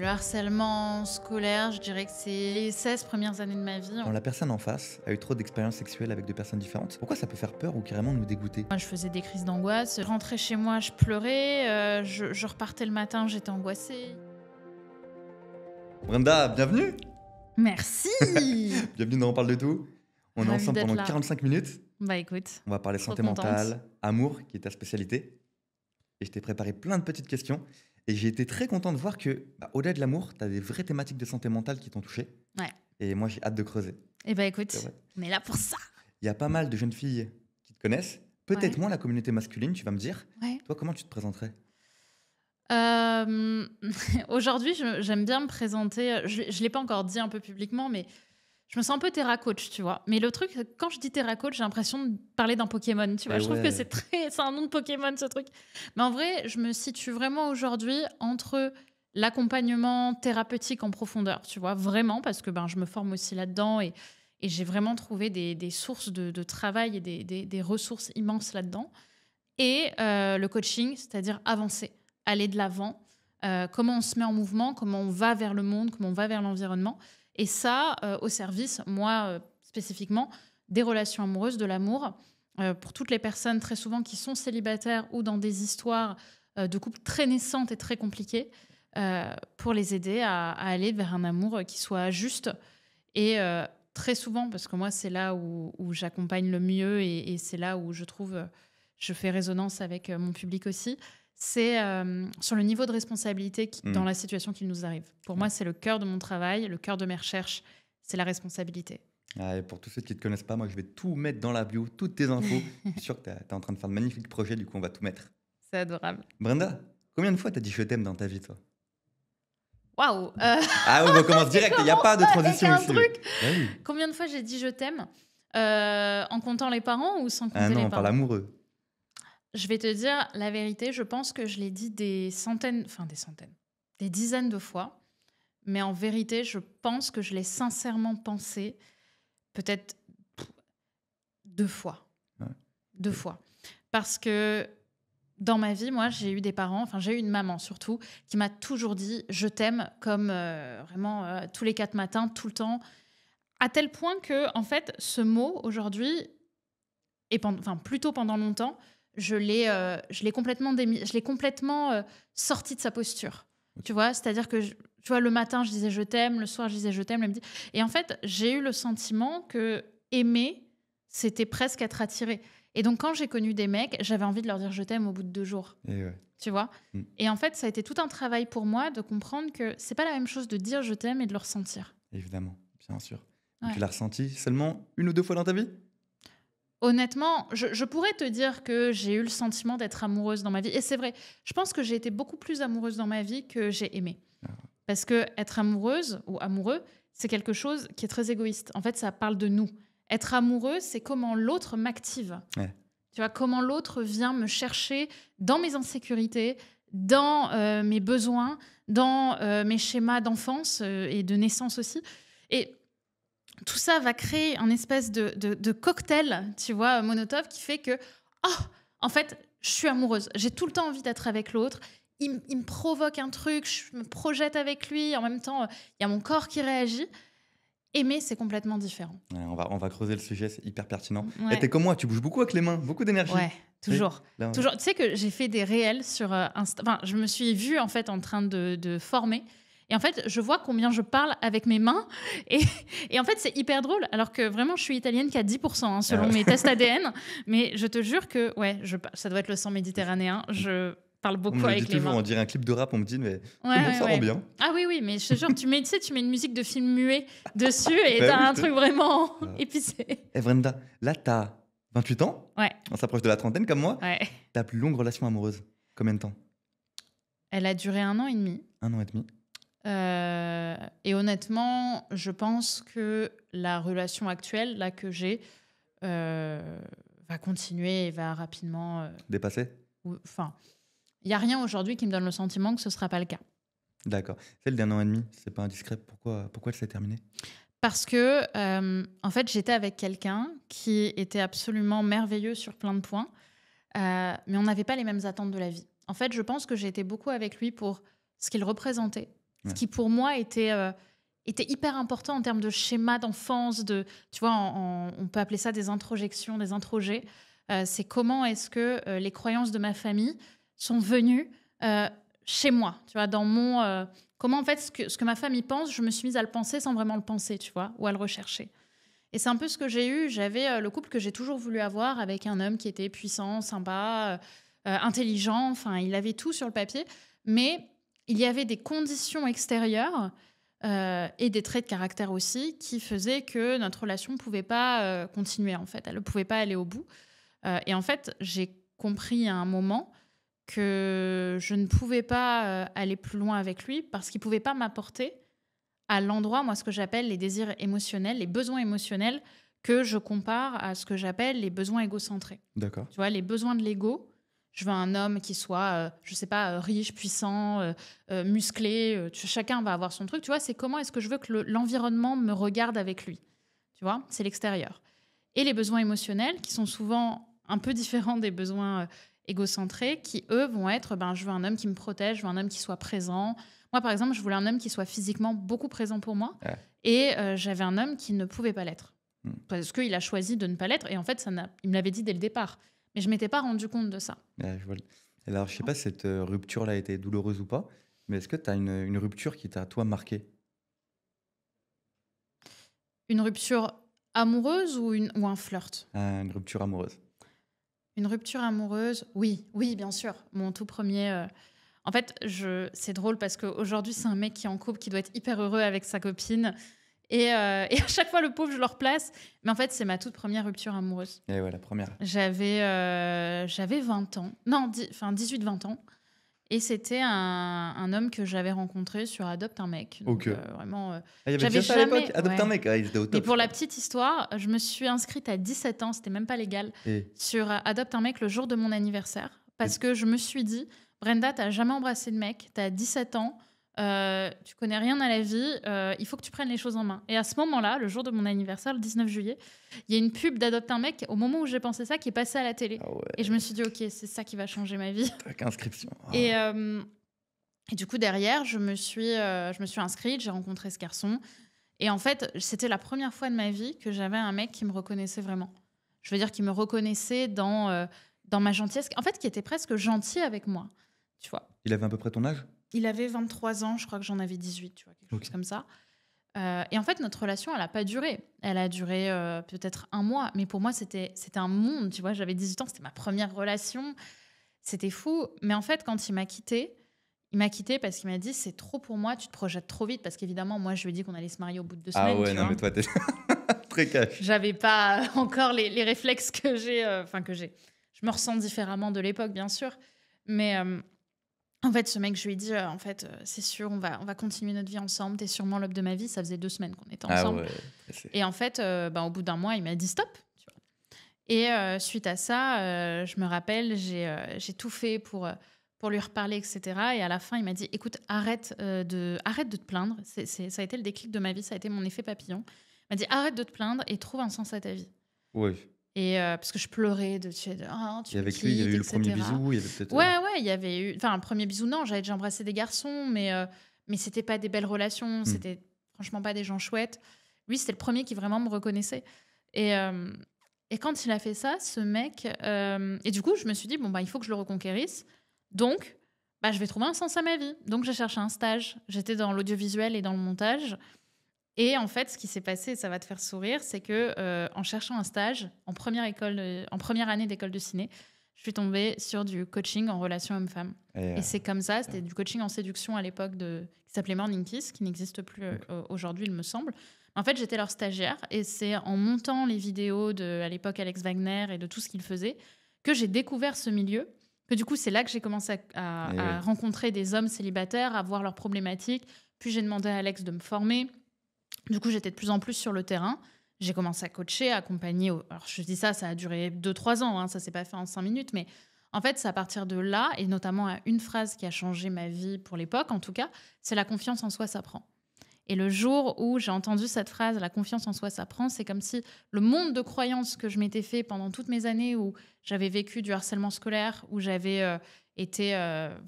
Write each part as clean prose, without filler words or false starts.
Le harcèlement scolaire, je dirais que c'est les 16 premières années de ma vie. Quand la personne en face a eu trop d'expériences sexuelles avec deux personnes différentes, pourquoi ça peut faire peur ou carrément nous dégoûter? Moi, je faisais des crises d'angoisse. Je rentrais chez moi, je pleurais. Je repartais le matin, j'étais angoissée. Brenda, bienvenue! Merci. Bienvenue dans On parle de tout. On est Ravie ensemble d'être pendant là. 45 minutes. Bah écoute, On va parler trop santé contente. mentale, amour, qui est ta spécialité. Et je t'ai préparé plein de petites questions. Et j'ai été très content de voir que, au-delà de l'amour, tu as des vraies thématiques de santé mentale qui t'ont touché. Ouais. Et moi, j'ai hâte de creuser. Et bah écoute, C'est vrai. on est là pour ça. Il y a pas mal de jeunes filles qui te connaissent. Peut-être Ouais. moins la communauté masculine, tu vas me dire. Ouais. Toi, comment tu te présenterais? Aujourd'hui, j'aime bien me présenter. Je ne l'ai pas encore dit un peu publiquement, mais je me sens un peu Terra Coach, tu vois. Mais le truc, c'est que quand je dis Terra Coach, j'ai l'impression de parler d'un Pokémon, tu vois. Eh Je trouve que ouais. c'est un nom de Pokémon, ce truc. Mais en vrai, je me situe vraiment aujourd'hui entre l'accompagnement thérapeutique en profondeur, tu vois, vraiment, parce que je me forme aussi là-dedans et j'ai vraiment trouvé des sources de travail et des ressources immenses là-dedans. Et le coaching, c'est-à-dire avancer, aller de l'avant, comment on se met en mouvement, comment on va vers le monde, comment on va vers l'environnement. Et ça, au service, moi spécifiquement, des relations amoureuses, de l'amour, pour toutes les personnes très souvent qui sont célibataires ou dans des histoires de couples très naissantes et très compliquées, pour les aider à aller vers un amour qui soit juste. Et très souvent, parce que moi, c'est là où j'accompagne le mieux et c'est là où je trouve, je fais résonance avec mon public aussi, c'est sur le niveau de responsabilité dans Mm. la situation qui nous arrive. Pour Ouais. moi, c'est le cœur de mon travail, le cœur de mes recherches, c'est la responsabilité. Ah, et pour tous ceux qui ne te connaissent pas, moi, je vais tout mettre dans la bio, toutes tes infos. Je suis sûr que tu es en train de faire de magnifiques projets, du coup, on va tout mettre. C'est adorable. Brenda, combien de fois t'as dit je t'aime dans ta vie, toi? Waouh. Ah oui, on commence direct, il n'y a pas de Avec transition un ici. truc. Ah oui. Combien de fois j'ai dit je t'aime, en comptant les parents ou sans compter Ah non, les on parle parents? amoureux. Je vais te dire la vérité, je pense que je l'ai dit des centaines, des dizaines de fois. Mais en vérité, je pense que je l'ai sincèrement pensé peut-être 2 fois. Ouais. 2 fois. Parce que dans ma vie, moi, j'ai eu des parents, enfin j'ai eu une maman surtout, qui m'a toujours dit «je t'aime» comme vraiment tous les 4 matins, tout le temps. À tel point que, en fait, ce mot aujourd'hui, et plutôt pendant longtemps, je l'ai complètement, je l'ai complètement sorti de sa posture. Ok. Tu vois, c'est-à-dire que tu vois, le matin, je disais je t'aime, le soir, je disais je t'aime, le midi. Et en fait, j'ai eu le sentiment que aimer, c'était presque être attiré. Et donc, quand j'ai connu des mecs, j'avais envie de leur dire je t'aime au bout de 2 jours. Et ouais, Tu vois. Mm. Et en fait, ça a été tout un travail pour moi de comprendre que c'est pas la même chose de dire je t'aime et de le ressentir. évidemment, bien sûr. Et Ouais. tu l'as ressenti seulement une ou deux fois dans ta vie? Honnêtement, je pourrais te dire que j'ai eu le sentiment d'être amoureuse dans ma vie. Et c'est vrai, je pense que j'ai été beaucoup plus amoureuse dans ma vie que j'ai aimé. Ah. Parce que être amoureuse ou amoureux, c'est quelque chose qui est très égoïste. En fait, ça parle de nous. Être amoureux, c'est comment l'autre m'active. Ouais. Tu vois, comment l'autre vient me chercher dans mes insécurités, dans mes besoins, dans mes schémas d'enfance et de naissance aussi. Et tout ça va créer un espèce de cocktail, tu vois, Monotov, qui fait que, oh, en fait, je suis amoureuse. J'ai tout le temps envie d'être avec l'autre. Il me provoque un truc, je me projette avec lui. En même temps, il y a mon corps qui réagit. Aimer, c'est complètement différent. Ouais, on va creuser le sujet, c'est hyper pertinent. Ouais. Et t'es comme moi, tu bouges beaucoup avec les mains, beaucoup d'énergie. Ouais, toujours. Là, Toujours. Tu sais que j'ai fait des réels sur Insta. Enfin, je me suis vue en fait en train de former. Et en fait, je vois combien je parle avec mes mains. Et en fait, c'est hyper drôle. Alors que vraiment, je suis italienne qu'à 10%, selon mes tests ADN. Mais je te jure que, ouais, ça doit être le sang méditerranéen. Je parle on beaucoup me le dit avec les toujours, mains. on dirait un clip de rap, on me dit, mais Ouais, c'est bon, ouais, ça ouais. rend bien. Ah oui, oui, mais je te jure, tu mets une musique de film muet dessus et Bah t'as oui, un truc vraiment Ouais. épicé. Et Brenda, là, t'as 28 ans, Ouais, on s'approche de la trentaine comme moi. ouais. Ta plus longue relation amoureuse, combien de temps? Elle a duré 1 an et demi. 1 an et demi. Et honnêtement, je pense que la relation actuelle là que j'ai va continuer et va rapidement. Dépassé? Enfin, il y a rien aujourd'hui qui me donne le sentiment que ce sera pas le cas. D'accord. Celle d'un an et demi, c'est pas indiscret. Pourquoi elle s'est terminée? Parce que en fait, j'étais avec quelqu'un qui était absolument merveilleux sur plein de points, mais on n'avait pas les mêmes attentes de la vie. En fait, je pense que j'ai été beaucoup avec lui pour ce qu'il représentait, Ce Ouais. qui, pour moi, était hyper important en termes de schéma d'enfance, tu vois, on peut appeler ça des introjections, des introjets. C'est comment est-ce que les croyances de ma famille sont venues euh, chez moi, tu vois, comment, en fait, ce que ma famille pense, je me suis mise à le penser sans vraiment le penser, tu vois, ou à le rechercher. Et c'est un peu ce que j'ai eu. J'avais le couple que j'ai toujours voulu avoir avec un homme qui était puissant, sympa, intelligent. Enfin, il avait tout sur le papier. Mais il y avait des conditions extérieures et des traits de caractère aussi qui faisaient que notre relation ne pouvait pas continuer, en fait. Elle ne pouvait pas aller au bout. Et en fait, j'ai compris à un moment que je ne pouvais pas aller plus loin avec lui parce qu'il ne pouvait pas m'apporter à l'endroit, moi, ce que j'appelle les désirs émotionnels, les besoins émotionnels que je compare à ce que j'appelle les besoins égocentrés. D'accord. Tu vois, les besoins de l'ego. Je veux un homme qui soit, je sais pas, riche, puissant, musclé. Chacun va avoir son truc. Tu vois, c'est comment est-ce que je veux que l'environnement me regarde avec lui. Tu vois, c'est l'extérieur. Et les besoins émotionnels, qui sont souvent un peu différents des besoins égocentrés, qui, eux, vont être, je veux un homme qui me protège, je veux un homme qui soit présent. Moi, par exemple, je voulais un homme qui soit physiquement beaucoup présent pour moi. Ouais. Et j'avais un homme qui ne pouvait pas l'être. Mm. Parce qu'il a choisi de ne pas l'être. Et en fait, il me l'avait dit dès le départ. Mais je ne m'étais pas rendu compte de ça. Ouais, je vois. Alors, je sais pas si cette rupture-là a été douloureuse ou pas, mais est-ce que tu as une rupture qui t'a, toi, marqué? Une rupture amoureuse ou un flirt? Une rupture amoureuse. Une rupture amoureuse, oui, oui, bien sûr. Mon tout premier. En fait, c'est drôle parce qu'aujourd'hui, c'est un mec qui est en couple, qui doit être hyper heureux avec sa copine. Et à chaque fois, le pauvre, je le replace. Mais en fait, c'est ma toute première rupture amoureuse. Et ouais, la première. J'avais 20 ans. Non, 18-20 ans. Et c'était un homme que j'avais rencontré sur Adopte un mec. Donc, Ok. vraiment. Ah, il y avait J'avais déjà ça à l'époque? jamais- Adopte un ouais. mec, ah, ils étaient au Mais top. pour la petite histoire, je me suis inscrite à 17 ans, c'était même pas légal, Et sur Adopte un mec le jour de mon anniversaire. Parce que je me suis dit, Brenda, t'as jamais embrassé de mec, t'as 17 ans, tu connais rien à la vie, il faut que tu prennes les choses en main. Et à ce moment-là, le jour de mon anniversaire, le 19 juillet, il y a une pub d'Adopte un mec, au moment où j'ai pensé ça, qui est passée à la télé. ah ouais, Et je me suis dit, ok, c'est ça qui va changer ma vie. avec inscription. Ah. Et du coup, derrière, je me suis inscrite, j'ai rencontré ce garçon. Et en fait, c'était la première fois de ma vie que j'avais un mec qui me reconnaissait vraiment. Je veux dire, qui me reconnaissait dans ma gentillesse. En fait, qui était presque gentil avec moi. Tu vois. Il avait à peu près ton âge? Il avait 23 ans, je crois que j'en avais 18, tu vois, quelque chose Ok. comme ça. Et en fait, notre relation, elle n'a pas duré. Elle a duré peut-être un mois. Mais pour moi, c'était un monde, tu vois. J'avais 18 ans, c'était ma première relation. C'était fou. Mais en fait, quand il m'a quittée parce qu'il m'a dit, c'est trop pour moi, tu te projettes trop vite. Parce qu'évidemment, moi, je lui ai dit qu'on allait se marier au bout de 2 semaines. Ah ouais, tu non, vois. mais toi, t'es très cash. J'avais pas encore les réflexes que j'ai. Je me ressens différemment de l'époque, bien sûr. Mais en fait, ce mec, je lui ai dit, c'est sûr, on va continuer notre vie ensemble. T'es sûrement l'homme de ma vie. Ça faisait 2 semaines qu'on était Ah ensemble. ouais, pressé. Et en fait, au bout d'un mois, il m'a dit stop. Tu vois. Et suite à ça, je me rappelle, j'ai tout fait pour lui reparler, etc. Et à la fin, il m'a dit, écoute, arrête de te plaindre. Ça a été le déclic de ma vie, ça a été mon effet papillon. Il m'a dit, arrête de te plaindre et trouve un sens à ta vie. Ouais. Et parce que je pleurais tu Et me avec lui, il y avait eu le quittes, premier etc. bisou, il y avait peut-être. Ouais, il y avait eu. Enfin, un premier bisou, non, j'avais déjà embrassé des garçons, mais c'était pas des belles relations, c'était franchement pas des gens chouettes. Lui, c'était le premier qui vraiment me reconnaissait. Et quand il a fait ça, ce mec. Et du coup, je me suis dit, il faut que je le reconquérisse. Donc, je vais trouver un sens à ma vie. Donc, j'ai cherché un stage. J'étais dans l'audiovisuel et dans le montage. Et en fait, ce qui s'est passé, ça va te faire sourire, c'est que en cherchant un stage, en première année d'école de ciné, je suis tombée sur du coaching en relation homme-femme. Et c'est comme ça, c'était du coaching en séduction à l'époque qui s'appelait Morning Kiss, qui n'existe plus aujourd'hui, il me semble. En fait, j'étais leur stagiaire et c'est en montant les vidéos à l'époque Alex Wagner et de tout ce qu'il faisait que j'ai découvert ce milieu. Que du coup, c'est là que j'ai commencé à rencontrer des hommes célibataires, à voir leurs problématiques. Puis j'ai demandé à Alex de me former. Du coup, j'étais de plus en plus sur le terrain. J'ai commencé à coacher, à accompagner. Alors, je dis ça a duré 2-3 ans. Hein, ça ne s'est pas fait en 5 minutes. Mais en fait, c'est à partir de là, et notamment à une phrase qui a changé ma vie pour l'époque, en tout cas, c'est la confiance en soi s'apprend. Et le jour où j'ai entendu cette phrase, la confiance en soi s'apprend, c'est comme si le monde de croyances que je m'étais fait pendant toutes mes années où j'avais vécu du harcèlement scolaire, où j'avais été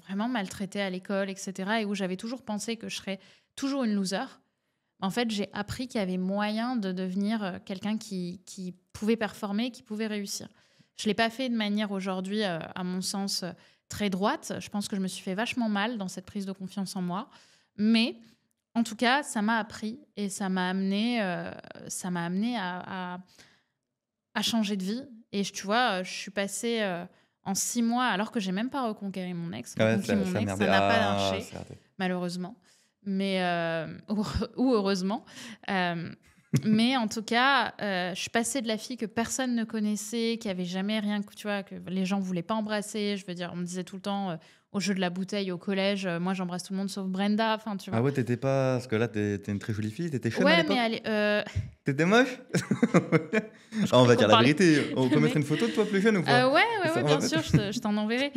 vraiment maltraitée à l'école, etc., et où j'avais toujours pensé que je serais toujours une loser, en fait, j'ai appris qu'il y avait moyen de devenir quelqu'un qui pouvait performer, qui pouvait réussir. Je ne l'ai pas fait de manière aujourd'hui, à mon sens, très droite. Je pense que je me suis fait vachement mal dans cette prise de confiance en moi. Mais en tout cas, ça m'a appris et ça m'a amené à changer de vie. Et tu vois, je suis passée en 6 mois, alors que j'ai même pas reconquéri mon ex. Ouais, Reconquis mon ça a ex, merdé. ça n'a pas Ah, marché, c'est raté. malheureusement. Mais, ou heureusement. Euh, mais en tout cas, je suis passée de la fille que personne ne connaissait, qui avait jamais rien, tu vois, que les gens voulaient pas embrasser. Je veux dire, on me disait tout le temps au jeu de la bouteille au collège, moi j'embrasse tout le monde sauf Brenda. Enfin, tu Ah vois. ouais, t'étais pas. Parce que là, t'es une très jolie fille. T'étais jeune à Ouais, mais l'époque? allez, T'étais moche? je Ah, on croyais va qu'on dire la parlait vérité. On de peut mettre mec. une photo de toi plus jeune ou pas? Ouais, Ça, on va bien mettre- sûr, je t'en enverrai.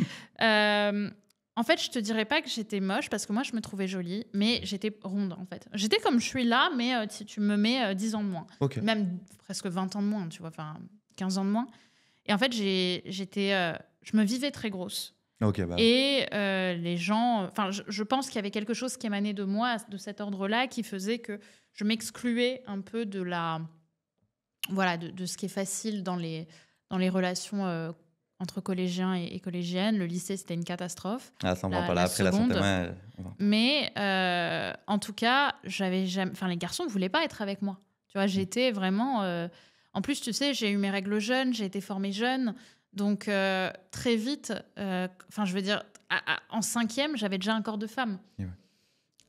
En fait, je te dirais pas que j'étais moche parce que moi, je me trouvais jolie, mais j'étais ronde, en fait. J'étais comme je suis là, mais si tu me mets 10 ans de moins, Ok. même presque 20 ans de moins, tu vois, enfin 15 ans de moins. Et en fait, je me vivais très grosse. Ok, bah. Et les gens, enfin, je pense qu'il y avait quelque chose qui émanait de moi, de cet ordre-là, qui faisait que je m'excluais un peu voilà, de ce qui est facile dans les relations entre collégiens et collégiennes. Le lycée, c'était une catastrophe. Ah, ça, on va en La, parler la après la santé. seconde. Ouais, on va- Mais en tout cas, les garçons ne voulaient pas être avec moi. Tu vois, j'étais vraiment. En plus, tu sais, j'ai eu mes règles jeunes, j'ai été formée jeune. Donc, très vite, je veux dire, en 5e, j'avais déjà un corps de femme. Et ouais.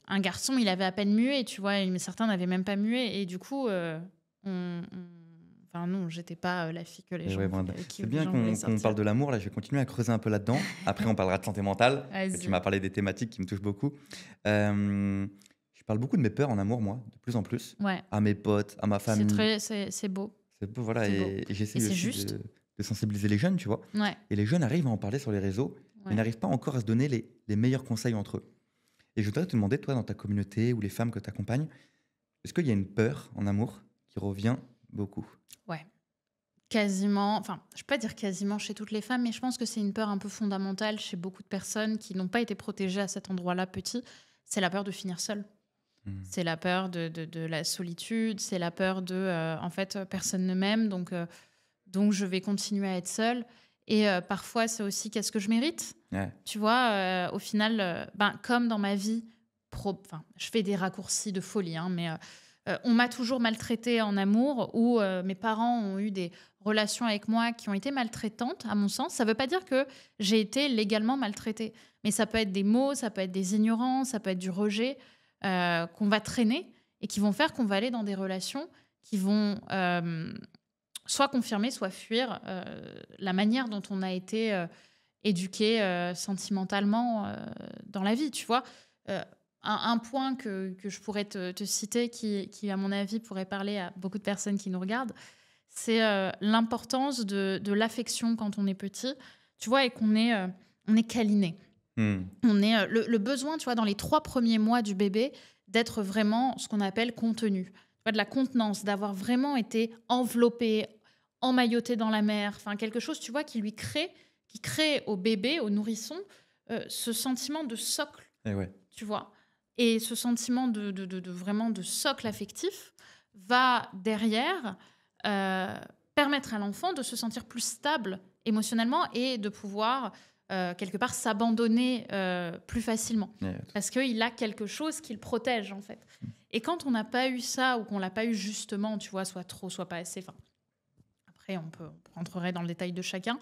Un garçon, il avait à peine mué, tu vois, mais certains n'avaient même pas mué. Et du coup, enfin, non, j'étais pas la fille que les Et gens ouais, bon, qui c'est les bien gens voulaient qu'on sortir. parle de l'amour. Là, je vais continuer à creuser un peu là-dedans. Après, on parlera de santé mentale. Vas-y. Tu m'as parlé des thématiques qui me touchent beaucoup. Je parle beaucoup de mes peurs en amour, moi, de plus en plus. Ouais, À mes potes, à ma famille. c'est beau. C'est beau, voilà. C'est beau. Et j'essaie Et c'est aussi juste. de sensibiliser les jeunes, tu vois. Ouais, Et les jeunes arrivent à en parler sur les réseaux, mais ouais. n'arrivent pas encore à se donner les meilleurs conseils entre eux. Et je voudrais te demander, toi, dans ta communauté ou les femmes que tu accompagnes, est-ce qu'il y a une peur en amour qui revient beaucoup? Ouais. Quasiment, enfin, je ne peux pas dire quasiment chez toutes les femmes, mais je pense que c'est une peur un peu fondamentale chez beaucoup de personnes qui n'ont pas été protégées à cet endroit-là petit. C'est la peur de finir seule. C'est la peur de la solitude, c'est la peur en fait, personne ne m'aime, donc je vais continuer à être seule. Et parfois, c'est aussi qu'est-ce que je mérite. Ouais. Tu vois, au final, comme dans ma vie, je fais des raccourcis de folie, hein, mais on m'a toujours maltraitée en amour, ou mes parents ont eu des relations avec moi qui ont été maltraitantes, à mon sens. Ça ne veut pas dire que j'ai été légalement maltraitée, mais ça peut être des mots, ça peut être des ignorances, ça peut être du rejet qu'on va traîner et qui vont faire qu'on va aller dans des relations qui vont soit confirmer, soit fuir la manière dont on a été éduqué sentimentalement dans la vie, tu vois. Un point que je pourrais te citer qui, à mon avis, pourrait parler à beaucoup de personnes qui nous regardent, c'est l'importance de l'affection quand on est petit, tu vois, et qu'on est, on est câliné. On est le besoin, tu vois, dans les 3 premiers mois du bébé, d'être vraiment ce qu'on appelle contenu. Tu vois, de la contenance, d'avoir vraiment été enveloppé, emmailloté dans la mère, enfin quelque chose, tu vois, qui crée au bébé, au nourrisson, ce sentiment de socle, Et ouais. tu vois. Et ce sentiment de vraiment de socle affectif va derrière permettre à l'enfant de se sentir plus stable émotionnellement et de pouvoir quelque part s'abandonner plus facilement. Ouais. Parce qu'il a quelque chose qui le protège, en fait. Et quand on n'a pas eu ça, ou qu'on l'a pas eu justement, tu vois, soit trop, soit pas assez, enfin, après on rentrerait dans le détail de chacun,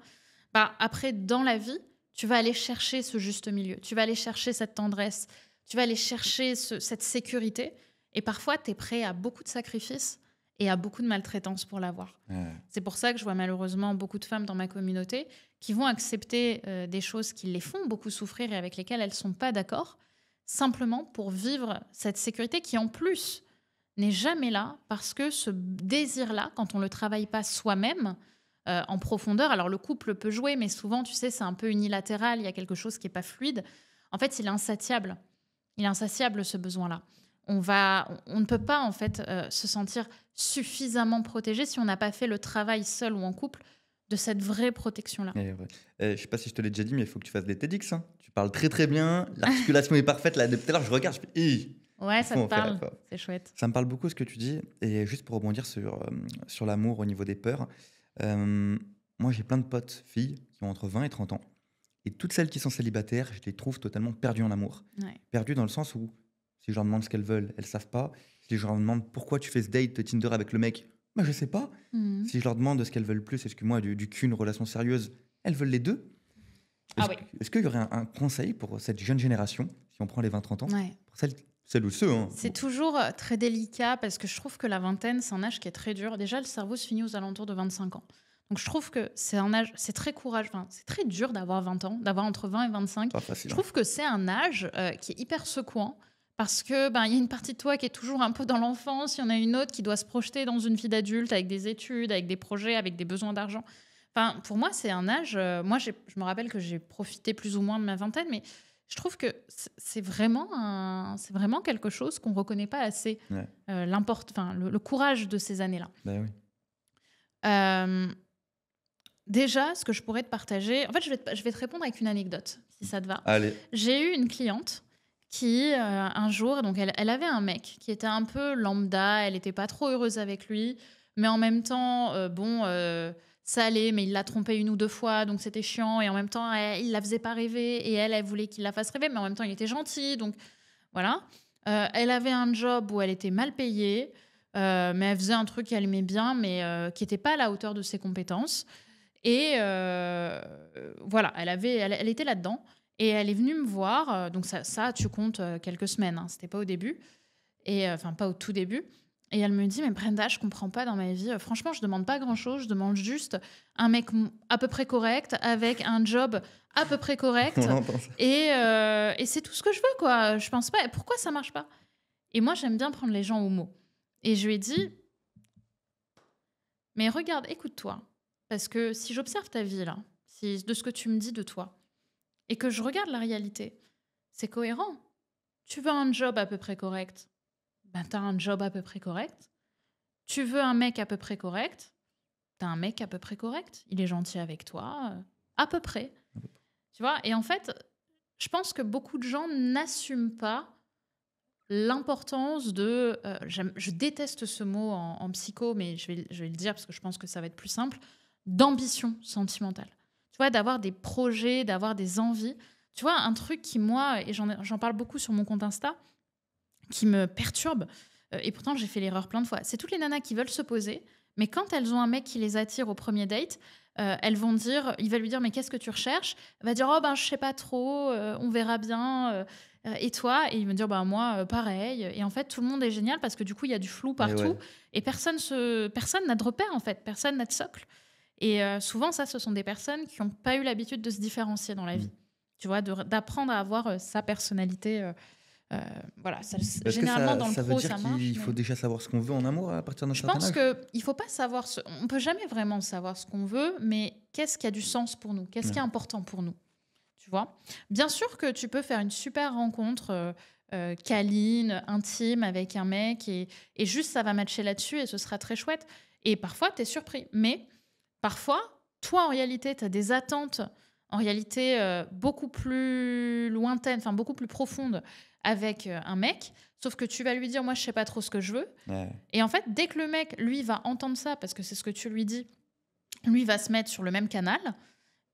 après, dans la vie, tu vas aller chercher ce juste milieu, tu vas aller chercher cette tendresse, tu vas aller chercher cette sécurité, et parfois, tu es prêt à beaucoup de sacrifices et à beaucoup de maltraitance pour l'avoir. Ouais. C'est pour ça que je vois malheureusement beaucoup de femmes dans ma communauté qui vont accepter des choses qui les font beaucoup souffrir et avec lesquelles elles ne sont pas d'accord, simplement pour vivre cette sécurité qui, en plus, n'est jamais là, parce que ce désir-là, quand on ne le travaille pas soi-même, en profondeur, alors le couple peut jouer, mais souvent, tu sais, c'est un peu unilatéral, il y a quelque chose qui n'est pas fluide. En fait, il est insatiable. Il est insatiable, ce besoin-là. on ne peut pas en fait se sentir suffisamment protégé si on n'a pas fait le travail seul ou en couple de cette vraie protection-là. Et ouais. Je sais pas si je te l'ai déjà dit, mais il faut que tu fasses des TEDx, hein. Tu parles très, très bien, l'articulation est parfaite. Là, depuis tout à l'heure, je regarde, je fais: «Hi!» Ouais, Il ça faut te en faire parle, effort. c'est chouette. Ça me parle beaucoup ce que tu dis et juste pour rebondir sur l'amour au niveau des peurs, moi j'ai plein de potes filles qui ont entre 20 et 30 ans et toutes celles qui sont célibataires, je les trouve totalement perdues en amour. Ouais. Perdues dans le sens où si je leur demande ce qu'elles veulent, elles savent pas. Si je leur demande pourquoi tu fais ce date Tinder avec le mec, bah je sais pas. Mhm. Si je leur demande ce qu'elles veulent plus, excuse-moi, du cul, une relation sérieuse, elles veulent les deux. Ah Est-ce oui. est-ce qu'il y aurait un conseil pour cette jeune génération, si on prend les 20-30 ans, Ouais. pour celles ou ceux, hein, C'est toujours très délicat parce que je trouve que la vingtaine, c'est un âge qui est très dur. Déjà, le cerveau se finit aux alentours de 25 ans. Donc, je trouve que c'est un âge, c'est très courageux. Enfin, c'est très dur d'avoir 20 ans, d'avoir entre 20 et 25. pas facile, Je hein. trouve que c'est un âge qui est hyper secouant parce que il y a une partie de toi qui est toujours un peu dans l'enfance, il y en a une autre qui doit se projeter dans une vie d'adulte avec des études, avec des projets, avec des besoins d'argent. Enfin, pour moi, c'est un âge. Je me rappelle que j'ai profité plus ou moins de ma vingtaine, mais je trouve que c'est vraiment quelque chose qu'on reconnaît pas assez. Ouais. Le courage de ces années-là. Bah oui. Euh, Déjà, ce que je pourrais te partager, en fait, je vais te répondre avec une anecdote, si ça te va. Allez. J'ai eu une cliente qui, un jour, donc elle avait un mec qui était un peu lambda, elle n'était pas trop heureuse avec lui, mais en même temps, ça allait, mais il l'a trompée une ou deux fois, donc c'était chiant, et en même temps, il la faisait pas rêver, et elle voulait qu'il la fasse rêver, mais en même temps, il était gentil, donc voilà. Elle avait un job où elle était mal payée, mais elle faisait un truc qu'elle aimait bien, mais qui n'était pas à la hauteur de ses compétences. Et voilà, elle était là-dedans. Et elle est venue me voir. Donc ça tu comptes quelques semaines. Hein, c'était pas au début. Et enfin, pas au tout début. Et elle me dit, mais Brenda, je comprends pas dans ma vie. Franchement, je demande pas grand-chose. Je demande juste un mec à peu près correct, avec un job à peu près correct. On l'entend ça. Et c'est tout ce que je veux, quoi. Je pense pas. Pourquoi ça marche pas? Et moi, j'aime bien prendre les gens au mot. Et je lui ai dit, mais regarde, écoute-toi. Parce que si j'observe ta vie, là, de ce que tu me dis de toi, et que je regarde la réalité, c'est cohérent. Tu veux un job à peu près correct, ben t'as un job à peu près correct. Tu veux un mec à peu près correct, t'as un mec à peu près correct. Il est gentil avec toi, à peu près. Tu vois? Et en fait, je pense que beaucoup de gens n'assument pas l'importance de... je déteste ce mot en psycho, mais je vais le dire parce que je pense que ça va être plus simple, d'ambition sentimentale. Tu vois, d'avoir des projets, d'avoir des envies. Tu vois, un truc qui, moi, et j'en parle beaucoup sur mon compte Insta, qui me perturbe, et pourtant j'ai fait l'erreur plein de fois, c'est toutes les nanas qui veulent se poser, mais quand elles ont un mec qui les attire au premier date, il va lui dire, mais qu'est-ce que tu recherches? Elle va dire, oh ben je sais pas trop, on verra bien, et toi? Et il me dire, bah moi pareil. Et en fait, tout le monde est génial parce que du coup, il y a du flou Et partout, ouais. et personne n'a de repère en fait, personne n'a de socle. Et souvent, ça, ce sont des personnes qui n'ont pas eu l'habitude de se différencier dans la vie. Tu vois, d'apprendre à avoir sa personnalité. Voilà, Est-ce que généralement dans le ça veut pro, dire ça marche. qu'il faut Mais déjà savoir ce qu'on veut en amour à partir d'un je certain pense âge? qu'il ne faut pas savoir. On ne peut jamais vraiment savoir ce qu'on veut, mais qu'est-ce qui a du sens pour nous? Qu'est-ce qui est Ouais. important pour nous? Tu vois? Bien sûr que tu peux faire une super rencontre câline, intime avec un mec, et juste ça va matcher là-dessus et ce sera très chouette. Et parfois, tu es surpris. Mais parfois, toi, en réalité, tu as des attentes, en réalité, beaucoup plus lointaines, enfin beaucoup plus profondes avec un mec, sauf que tu vas lui dire, moi, je sais pas trop ce que je veux. Ouais. Et en fait, dès que le mec, lui, va entendre ça, parce que c'est ce que tu lui dis, lui va se mettre sur le même canal.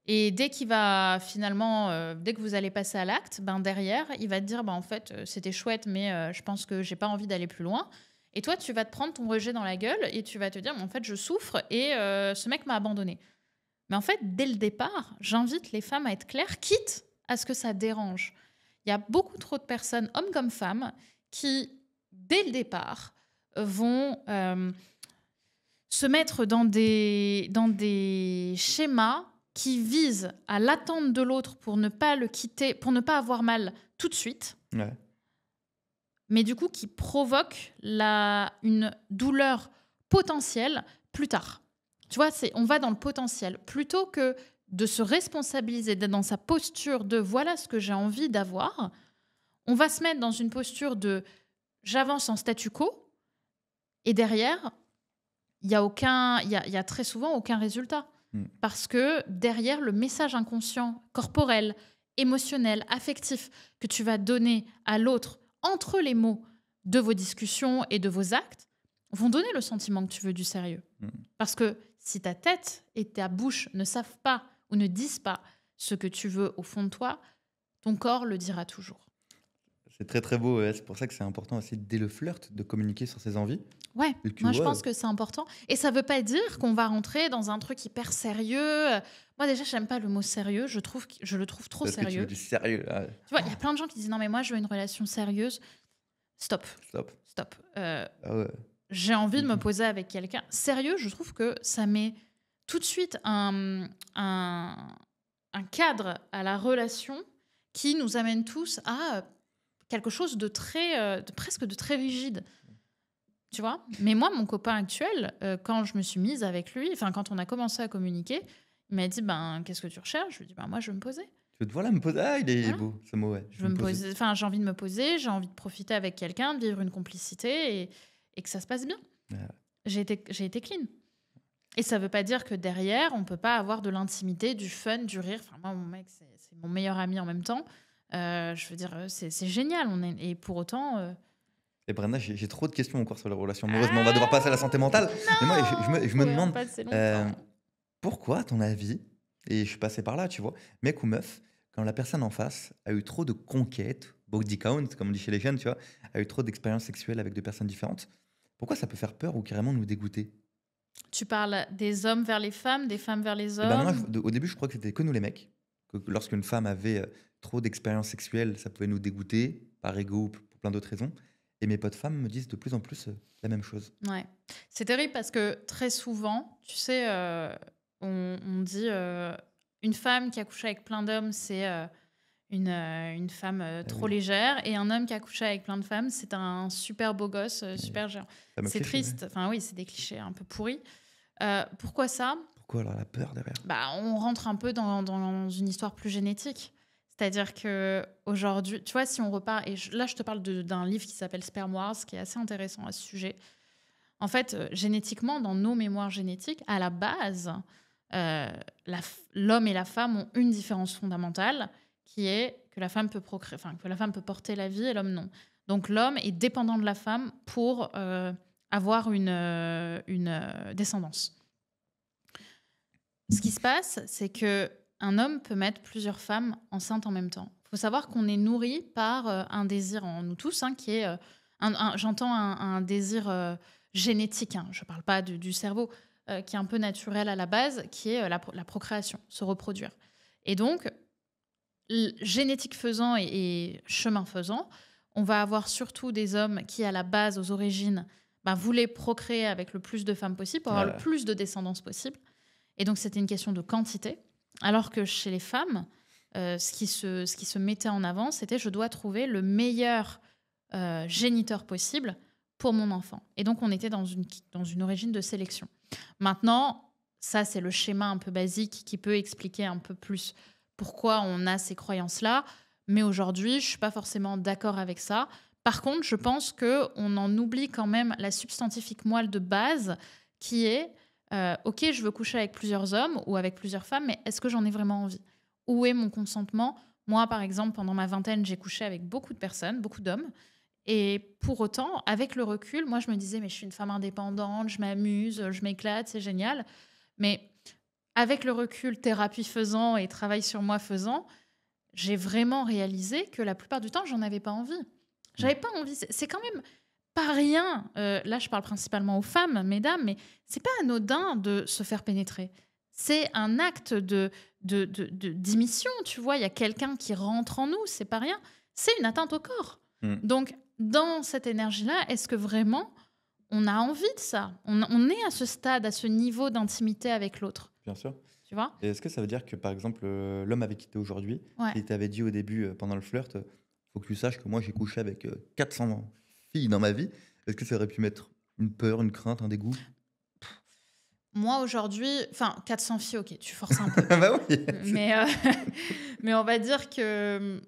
Et dès qu'il va finalement, dès que vous allez passer à l'acte, ben derrière, il va te dire, ben en fait, c'était chouette, mais je pense que j'ai pas envie d'aller plus loin. Et toi, tu vas te prendre ton rejet dans la gueule et tu vas te dire, mais en fait, je souffre et ce mec m'a abandonné. Mais en fait, dès le départ, j'invite les femmes à être claires, quitte à ce que ça dérange. Il y a beaucoup trop de personnes, hommes comme femmes, qui, dès le départ, vont se mettre dans des schémas qui visent à l'attente de l'autre pour ne pas le quitter, pour ne pas avoir mal tout de suite, Ouais. mais du coup qui provoquent une douleur potentielle plus tard. Tu vois, on va dans le potentiel. Plutôt que de se responsabiliser, d'être dans sa posture de voilà ce que j'ai envie d'avoir, on va se mettre dans une posture de j'avance en statu quo et derrière, il y a très souvent aucun résultat. Mm. Parce que derrière, le message inconscient, corporel, émotionnel, affectif que tu vas donner à l'autre entre les mots de vos discussions et de vos actes vont donner le sentiment que tu veux du sérieux. Mm. Parce que si ta tête et ta bouche ne savent pas ou ne disent pas ce que tu veux au fond de toi, ton corps le dira toujours. C'est très très beau. Ouais. C'est pour ça que c'est important aussi dès le flirt de communiquer sur ses envies. Ouais, Et que, moi je ouais, pense que c'est important. Et ça veut pas dire qu'on va rentrer dans un truc hyper sérieux. Moi déjà, j'aime pas le mot sérieux. Je le trouve trop parce que tu veux sérieux. du sérieux. Tu vois, il y a plein de gens qui disent non mais moi je veux une relation sérieuse. Stop, Stop. stop. Ah ouais. J'ai envie de me poser avec quelqu'un. Sérieux, je trouve que ça met tout de suite un cadre à la relation qui nous amène tous à quelque chose de très, presque de très rigide. Tu vois. Mais moi, mon copain actuel, quand je me suis mise avec lui, enfin quand on a commencé à communiquer, il m'a dit ben qu'est-ce que tu recherches? Je lui ai dit ben moi je veux me poser. Tu veux te voilà me poser. Ah, il est Voilà. beau ce mot, ouais. Je veux me poser. Enfin j'ai envie de me poser, j'ai envie de profiter avec quelqu'un, de vivre une complicité et que ça se passe bien. Ouais. J'ai été clean. Et ça veut pas dire que derrière, on peut pas avoir de l'intimité, du fun, du rire. Enfin, moi, mon mec, c'est mon meilleur ami en même temps. Je veux dire, c'est génial. Et pour autant... Et Brenda, j'ai trop de questions encore sur les relations amoureuses, mais on va devoir passer à la santé mentale. Mais moi, je me demande, pourquoi, à ton avis, et je suis passé par là, tu vois, mec ou meuf, quand la personne en face a eu trop de conquêtes, body count, comme on dit chez les jeunes, tu vois, a eu trop d'expériences sexuelles avec deux personnes différentes, pourquoi ça peut faire peur ou carrément nous dégoûter? Tu parles des hommes vers les femmes, des femmes vers les Et ben moi, hommes. au début, je crois que c'était que nous les mecs, que lorsqu'une femme avait trop d'expériences sexuelles, ça pouvait nous dégoûter, par ego ou pour plein d'autres raisons. Et mes potes femmes me disent de plus en plus la même chose. Ouais. C'est terrible parce que très souvent, tu sais, on dit une femme qui a couché avec plein d'hommes, c'est une femme trop Oui, légère, et un homme qui a couché avec plein de femmes, c'est un super beau gosse, et super géant. fameux C'est cliché, ouais. triste. Enfin oui, c'est des clichés un peu pourris. Pourquoi ça? Pourquoi alors la peur derrière? Bah, on rentre un peu dans une histoire plus génétique. C'est-à-dire que aujourd'hui, tu vois, si on repart, et là je te parle d'un livre qui s'appelle Sperm Wars, qui est assez intéressant à ce sujet. En fait, génétiquement, dans nos mémoires génétiques, à la base, l'homme et la femme ont une différence fondamentale, qui est que la femme peut procréer, enfin que la femme peut porter la vie et l'homme non. Donc l'homme est dépendant de la femme pour avoir une descendance. Ce qui se passe, c'est que un homme peut mettre plusieurs femmes enceintes en même temps. Il faut savoir qu'on est nourri par un désir en nous tous, hein, qui est, j'entends un désir génétique, hein, je ne parle pas du cerveau, qui est un peu naturel à la base, qui est la procréation, se reproduire. Et donc, génétique faisant et chemin faisant, on va avoir surtout des hommes qui, à la base, aux origines, voulaient procréer avec le plus de femmes possible pour avoir le plus de descendance possible. Et donc, c'était une question de quantité. Alors que chez les femmes, ce qui se mettait en avant, c'était je dois trouver le meilleur géniteur possible pour mon enfant. Et donc, on était dans une origine de sélection. Maintenant, ça, c'est le schéma un peu basique qui peut expliquer un peu plus pourquoi on a ces croyances-là. Mais aujourd'hui, je ne suis pas forcément d'accord avec ça. Par contre, je pense qu'on en oublie quand même la substantifique moelle de base qui est ok, je veux coucher avec plusieurs hommes ou avec plusieurs femmes, mais est-ce que j'en ai vraiment envie? Où est mon consentement? Moi, par exemple, pendant ma vingtaine, j'ai couché avec beaucoup de personnes, beaucoup d'hommes. Et pour autant, avec le recul, moi, je me disais, mais je suis une femme indépendante, je m'amuse, je m'éclate, c'est génial. Mais avec le recul, thérapie faisant et travail sur moi faisant, j'ai vraiment réalisé que la plupart du temps, j'en avais pas envie. J'avais pas envie. C'est quand même pas rien. Là, je parle principalement aux femmes, mesdames, mais c'est pas anodin de se faire pénétrer. C'est un acte d'immission, tu vois. Il y a quelqu'un qui rentre en nous, c'est pas rien. C'est une atteinte au corps. Donc, dans cette énergie-là, est-ce que vraiment on a envie de ça? On est à ce stade, à ce niveau d'intimité avec l'autre. Bien sûr. Tu vois? Et est-ce que ça veut dire que, par exemple, l'homme avec qui tu es aujourd'hui, Ouais. il t'avait dit au début, pendant le flirt, faut que tu saches que moi, j'ai couché avec 400 filles dans ma vie. Est-ce que ça aurait pu mettre une peur, une crainte, un dégoût? Moi, aujourd'hui, enfin, 400 filles, ok, tu forces un peu. Bah oui. Mais on va dire que,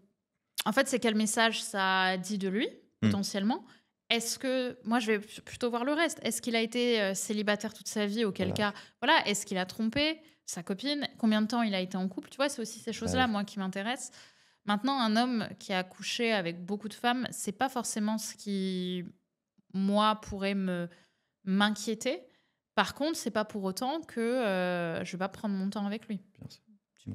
en fait, c'est quel message ça dit de lui, potentiellement, est-ce que moi, je vais plutôt voir le reste. Est-ce qu'il a été célibataire toute sa vie? Auquel Voilà. cas, voilà. Est-ce qu'il a trompé sa copine? Combien de temps il a été en couple? Tu vois, c'est aussi ces Bah choses-là, oui, moi, qui m'intéressent. Maintenant, un homme qui a couché avec beaucoup de femmes, c'est pas forcément ce qui, moi, pourrait m'inquiéter. Par contre, c'est pas pour autant que je vais pas prendre mon temps avec lui. bien sûr. Mmh.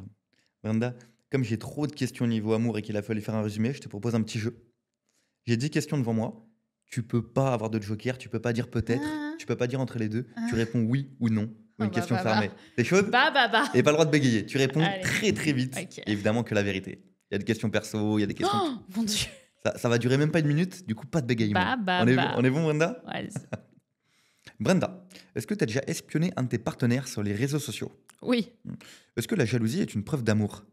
Brenda, comme j'ai trop de questions au niveau amour et qu'il a fallu faire un résumé, je te propose un petit jeu. J'ai 10 questions devant moi. Tu peux pas avoir de joker, tu peux pas dire peut-être, Ah, tu peux pas dire entre les deux. Tu ah. réponds oui ou non, ou Oh, une bah, question bah, bah. fermée. T'es chaude? Bah. Et pas le droit de bégayer. Tu réponds Allez, très très vite, ok. et évidemment que la vérité. Il y a des questions perso, il y a des questions. Oh, mon Dieu. Ça va durer même pas une minute, du coup pas de bégaiement. On est bon, Brenda? Ouais, Brenda, est-ce que tu as déjà espionné un de tes partenaires sur les réseaux sociaux? oui. Est-ce que la jalousie est une preuve d'amour?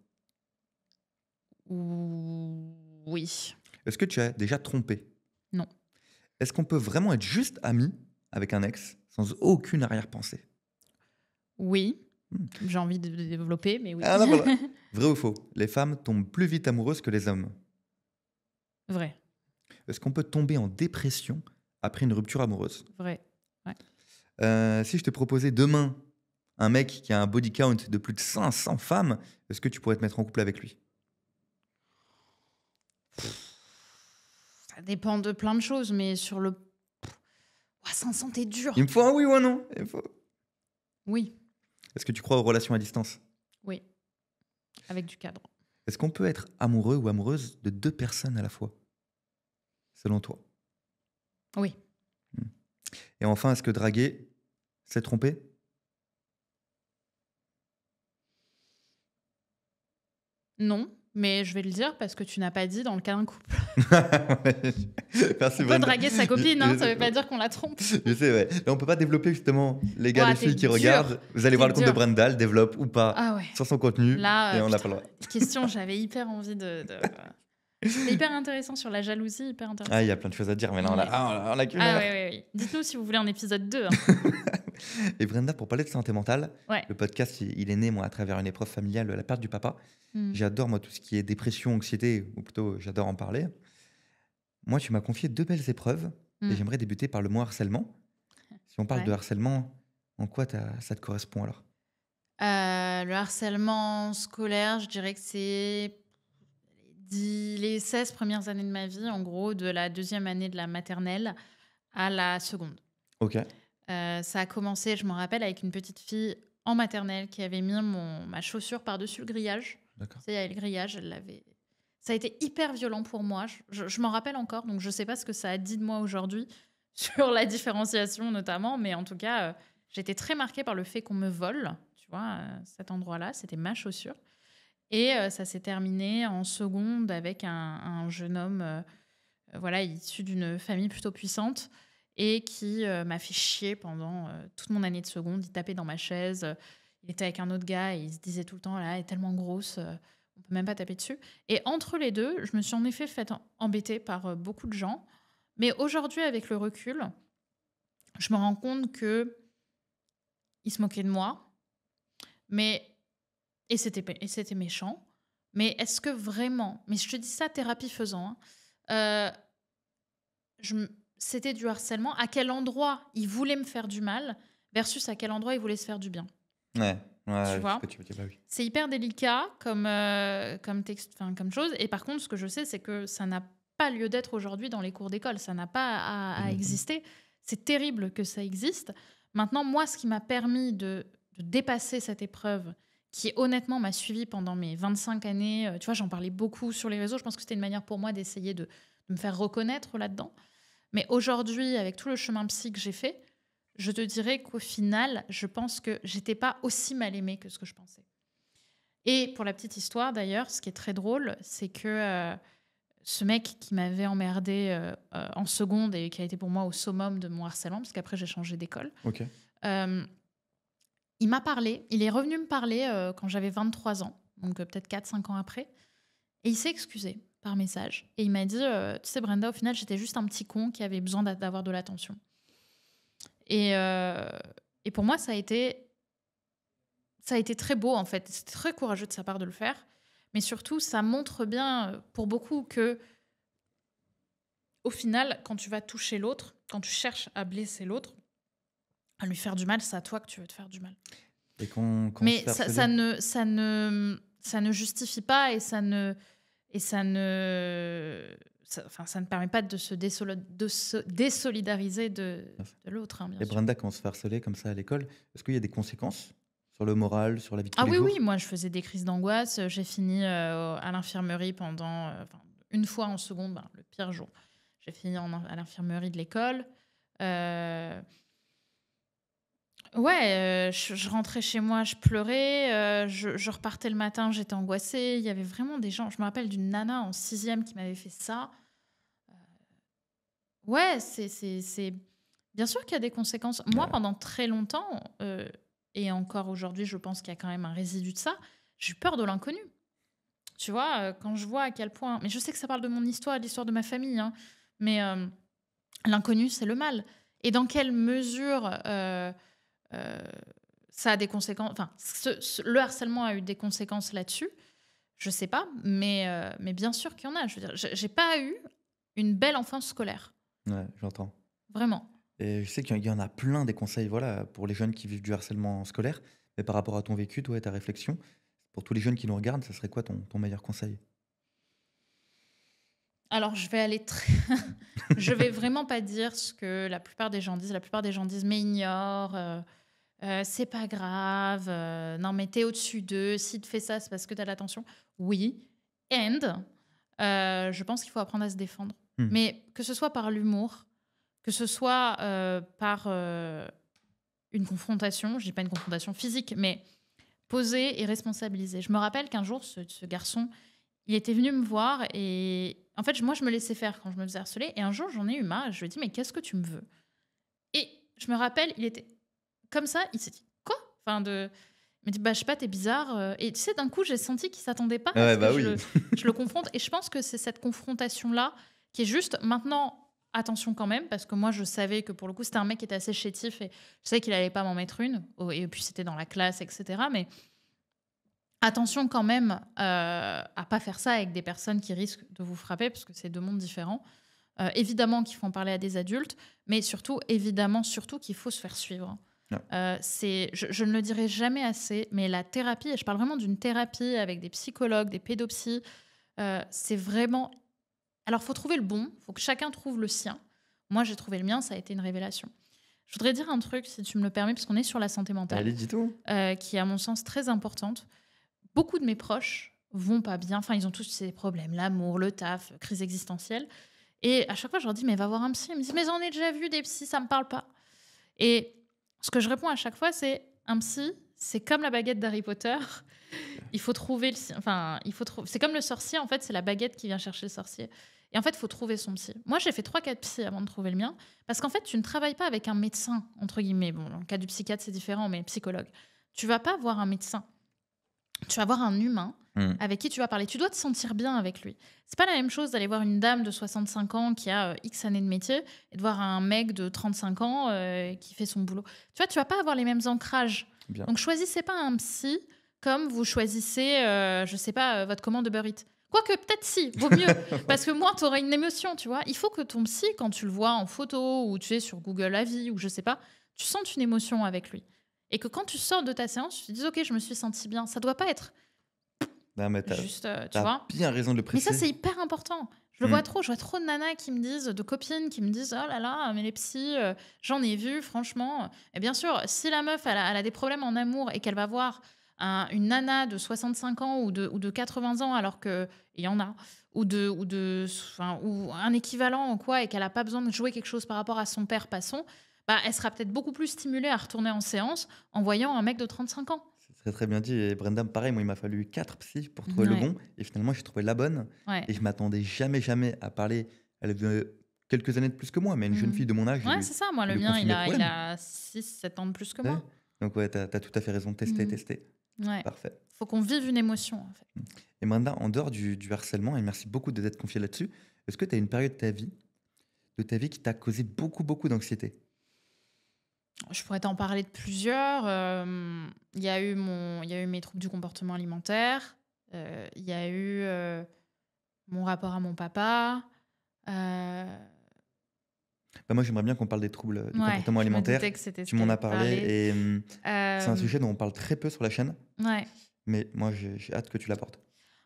Oui. Est-ce que tu as déjà trompé? Non. Est-ce qu'on peut vraiment être juste amis avec un ex sans aucune arrière-pensée? Oui. Hmm. J'ai envie de développer, mais oui. Ah là, voilà. Vrai ou faux? Les femmes tombent plus vite amoureuses que les hommes. Vrai. Est-ce qu'on peut tomber en dépression après une rupture amoureuse? Vrai. Ouais. Si je te proposais demain un mec qui a un body count de plus de 500 femmes, est-ce que tu pourrais te mettre en couple avec lui? Ça dépend de plein de choses, mais sur le. Ouah, 500, t'es dur. Il me faut un oui ou un non. Il me faut- Oui. Est-ce que tu crois aux relations à distance? Oui. Avec du cadre. Est-ce qu'on peut être amoureux ou amoureuse de 2 personnes à la fois, selon toi? Oui. Et enfin, est-ce que draguer, c'est tromper? Non, mais je vais le dire parce que tu n'as pas dit dans le cas d'un couple. Merci On peut Brenda. draguer sa copine, hein, Je ça sais veut pas dire qu'on la trompe. je sais, ouais. Là, on peut pas développer justement les gars, Ouah, les t'es filles qui dur. regardent. Vous allez voir T'es le compte de dur. Brenda, elle développe ou pas Ah ouais. sur son contenu Là, et on n'a pas putain, le droit. question, j'avais hyper envie C'est hyper intéressant sur la jalousie, hyper intéressant. Ah, il y a plein de choses à dire, mais là, Ouais. on a qu'une Ah heure. oui. Dites-nous si vous voulez un épisode 2. Hein. Et Brenda, pour parler de santé mentale, Ouais. le podcast, il est né, moi, à travers une épreuve familiale, la perte du papa. Mm. J'adore, moi, tout ce qui est dépression, anxiété, ou plutôt, j'adore en parler. Moi, tu m'as confié 2 belles épreuves et Mm. j'aimerais débuter par le mot harcèlement. Si on parle Ouais. de harcèlement, en quoi ça te correspond alors? Le harcèlement scolaire, je dirais que c'est les 16 premières années de ma vie, en gros, de la deuxième année de la maternelle à la seconde. Ok, Ça a commencé, je m'en rappelle, avec une petite fille en maternelle qui avait mis ma chaussure par-dessus le grillage. d'accord. Tu sais, il y avait le grillage, elle l'avait. Ça a été hyper violent pour moi. Je m'en rappelle encore, donc je sais pas ce que ça a dit de moi aujourd'hui sur la différenciation notamment, mais en tout cas, j'étais très marquée par le fait qu'on me vole. Tu vois, cet endroit-là, c'était ma chaussure. Et ça s'est terminé en seconde avec un jeune homme voilà, issu d'une famille plutôt puissante et qui m'a fait chier pendant toute mon année de seconde. Il tapait dans ma chaise, il était avec un autre gars et il se disait tout le temps, là, elle est tellement grosse, on peut même pas taper dessus. Et entre les deux, je me suis en effet fait embêter par beaucoup de gens. Mais aujourd'hui, avec le recul, je me rends compte que il se moquait de moi, mais et c'était méchant. Mais est-ce que vraiment, mais je te dis ça thérapie faisant, hein, c'était du harcèlement. À quel endroit il voulait me faire du mal versus à quel endroit il voulait se faire du bien. Ouais, Tu je sais vois ce que tu veux dire, bah oui. C'est hyper délicat comme chose. Et par contre, ce que je sais, c'est que ça n'a pas lieu d'être aujourd'hui dans les cours d'école. Ça n'a pas à Mhm. exister. C'est terrible que ça existe. Maintenant, moi, ce qui m'a permis de dépasser cette épreuve, qui honnêtement m'a suivie pendant mes 25 années, tu vois, j'en parlais beaucoup sur les réseaux. Je pense que c'était une manière pour moi d'essayer de me faire reconnaître là-dedans. Mais aujourd'hui, avec tout le chemin psy que j'ai fait, je te dirais qu'au final, je pense que j'étais pas aussi mal aimée que ce que je pensais. Et pour la petite histoire, d'ailleurs, ce qui est très drôle, c'est que ce mec qui m'avait emmerdée en seconde et qui a été pour moi au summum de mon harcèlement, parce qu'après j'ai changé d'école, Ok. il m'a parlé, il est revenu me parler quand j'avais 23 ans, donc peut-être 4-5 ans après, et il s'est excusé par message. Et il m'a dit, tu sais Brenda, au final, j'étais juste un petit con qui avait besoin d'avoir de l'attention. Et pour moi, ça a été très beau, en fait. C'est très courageux de sa part de le faire. Mais surtout, ça montre bien, pour beaucoup, que au final, quand tu vas toucher l'autre, quand tu cherches à blesser l'autre, à lui faire du mal, c'est à toi que tu veux te faire du mal. Et quand on se Mais fait harceler? ça ne justifie pas et ça ne enfin, ça ne permet pas de se désolidariser de l'autre, hein, bien Et sûr. Brenda, quand on se fait harceler comme ça à l'école, est-ce qu'il y a des conséquences sur le moral, sur la vie de tous Ah les oui, oui, jours? moi je faisais des crises d'angoisse, j'ai fini, à l'infirmerie pendant, enfin, une fois en seconde, ben, le pire jour. J'ai fini à l'infirmerie de l'école. Heu, ouais, je rentrais chez moi, je pleurais, je repartais le matin, j'étais angoissée. Il y avait vraiment des gens, je me rappelle d'une nana en sixième qui m'avait fait ça. Ouais, c'est bien sûr qu'il y a des conséquences. Moi, Ouais, pendant très longtemps, et encore aujourd'hui, je pense qu'il y a quand même un résidu de ça, j'ai eu peur de l'inconnu. Tu vois, quand je vois à quel point, mais je sais que ça parle de mon histoire, de l'histoire de ma famille, hein, mais l'inconnu, c'est le mal. Et dans quelle mesure heu, ça a des conséquences, enfin, le harcèlement a eu des conséquences là-dessus, je sais pas, mais bien sûr qu'il y en a. Je veux dire, j'ai pas eu une belle enfance scolaire, ouais, j'entends. vraiment. Et je sais qu'il y en a plein des conseils, voilà, pour les jeunes qui vivent du harcèlement scolaire. Mais par rapport à ton vécu, toi et ta réflexion, pour tous les jeunes qui nous regardent, ça serait quoi ton meilleur conseil? Alors je vais aller très je vais vraiment pas dire ce que la plupart des gens disent. La plupart des gens disent: «Mais ignore, c'est pas grave, non mais t'es au-dessus d'eux, s'ils te fait ça, c'est parce que t'as de l'attention». Oui, and je pense qu'il faut apprendre à se défendre. Mmh, Mais que ce soit par l'humour, que ce soit, par, une confrontation, je dis pas une confrontation physique, mais poser et responsabiliser. Je me rappelle qu'un jour ce garçon, il était venu me voir et en fait, moi, je me laissais faire quand je me faisais harceler et un jour, j'en ai eu marre et je lui ai dit: «Mais qu'est-ce que tu me veux?» Et je me rappelle, il était comme ça, il s'est dit: «Quoi?» Enfin de il m'a dit: «Bah, je sais pas, t'es bizarre», et tu sais, d'un coup, j'ai senti qu'il s'attendait pas à ouais, ce que bah, oui. je le confronte et je pense que c'est cette confrontation-là qui est juste. Maintenant, attention quand même, parce que moi, je savais que pour le coup, c'était un mec qui était assez chétif et je savais qu'il allait pas m'en mettre une. Oh, et puis c'était dans la classe et cetera, mais attention quand même, à pas faire ça avec des personnes qui risquent de vous frapper parce que c'est 2 mondes différents. Évidemment qu'il faut en parler à des adultes, mais surtout, évidemment, surtout qu'il faut se faire suivre. Ouais, C'est je ne le dirai jamais assez, mais la thérapie, et je parle vraiment d'une thérapie avec des psychologues, des pédopsies, c'est vraiment, alors faut trouver le bon, faut que chacun trouve le sien. Moi, j'ai trouvé le mien, ça a été une révélation. Je voudrais dire un truc, si tu me le permets, parce qu'on est sur la santé mentale, allez, dis tout. qui est à mon sens très importante. Beaucoup de mes proches vont pas bien, enfin, ils ont tous ces problèmes, l'amour, le taf, crise existentielle, et à chaque fois, je leur dis: «Mais va voir un psy». Ils me disent: «Mais j'en ai déjà vu des psys, ça me parle pas». Et ce que je réponds à chaque fois, c'est: «Un psy, c'est comme la baguette d'Harry Potter, il faut trouver il faut trouver, c'est comme le sorcier, en fait, c'est la baguette qui vient chercher le sorcier». Et en fait, il faut trouver son psy. Moi, j'ai fait 3-4 psys avant de trouver le mien, parce qu'en fait, tu ne travailles pas avec un «médecin» entre guillemets. Bon, dans le cas du psychiatre, c'est différent, mais psychologue. Tu vas pas voir un médecin. Tu vas voir un humain Mmh. avec qui tu vas parler. Tu dois te sentir bien avec lui. C'est pas la même chose d'aller voir une dame de 65 ans qui a X années de métier et de voir un mec de 35 ans qui fait son boulot. Tu vois, tu vas pas avoir les mêmes ancrages. Bien. Donc choisissez pas un psy comme vous choisissez, je sais pas, votre commande Uber Eats. Quoique, peut-être si, vaut mieux. Parce que moins, tu auras une émotion, tu vois. Il faut que ton psy, quand tu le vois en photo ou tu es sur Google Avis ou je sais pas, tu sentes une émotion avec lui. Et que quand tu sors de ta séance, tu te dis: «Ok, je me suis senti bien». Ça doit pas être Non, mais tu juste, tu as vois? bien raison de le Mais ça, préciser. c'est hyper important. Je le vois Mmh. trop, je vois trop de nanas qui me disent, de copines qui me disent: «Oh là là, mais les psys, j'en ai vu franchement». Et bien sûr, si la meuf, elle a des problèmes en amour et qu'elle va voir une nana de 65 ans ou de 80 ans alors qu'il y en a, ou un équivalent ou quoi et qu'elle a pas besoin de jouer quelque chose par rapport à son père, passons, bah, elle sera peut-être beaucoup plus stimulée à retourner en séance en voyant un mec de 35 ans. C'est très, très bien dit et Brenda, pareil, moi, il m'a fallu 4 psys pour trouver le Ouais, bon et finalement, j'ai trouvé la bonne ouais. et je m'attendais jamais, jamais à parler. Elle avait quelques années de plus que moi, mais une jeune Mmh. fille de mon âge, Ouais, c'est ça. Moi, je le lui mien, confie il mes a il problèmes. a 6-7 ans de plus que Ouais. moi. Donc ouais, tu as tout à fait raison. Tester, Mmh. tester. Ouais. Parfait. Faut qu'on vive une émotion, en fait. Mmh. Et Brenda, en dehors du harcèlement et merci beaucoup de t'être confiée là-dessus, est-ce que tu as une période de ta vie qui t'a causé beaucoup, beaucoup d'anxiété? Je pourrais t'en parler de plusieurs. Il y a eu mes troubles du comportement alimentaire. Il y a eu, mon rapport à mon papa. Heu, Bah, moi, j'aimerais bien qu'on parle des troubles du ouais, comportement je me alimentaire. doutais que c'était ce Tu que m'en tu as allais parlé parler. et c'est un Hem, sujet dont on parle très peu sur la chaîne, ouais. mais moi, j'ai hâte que tu l'abordes.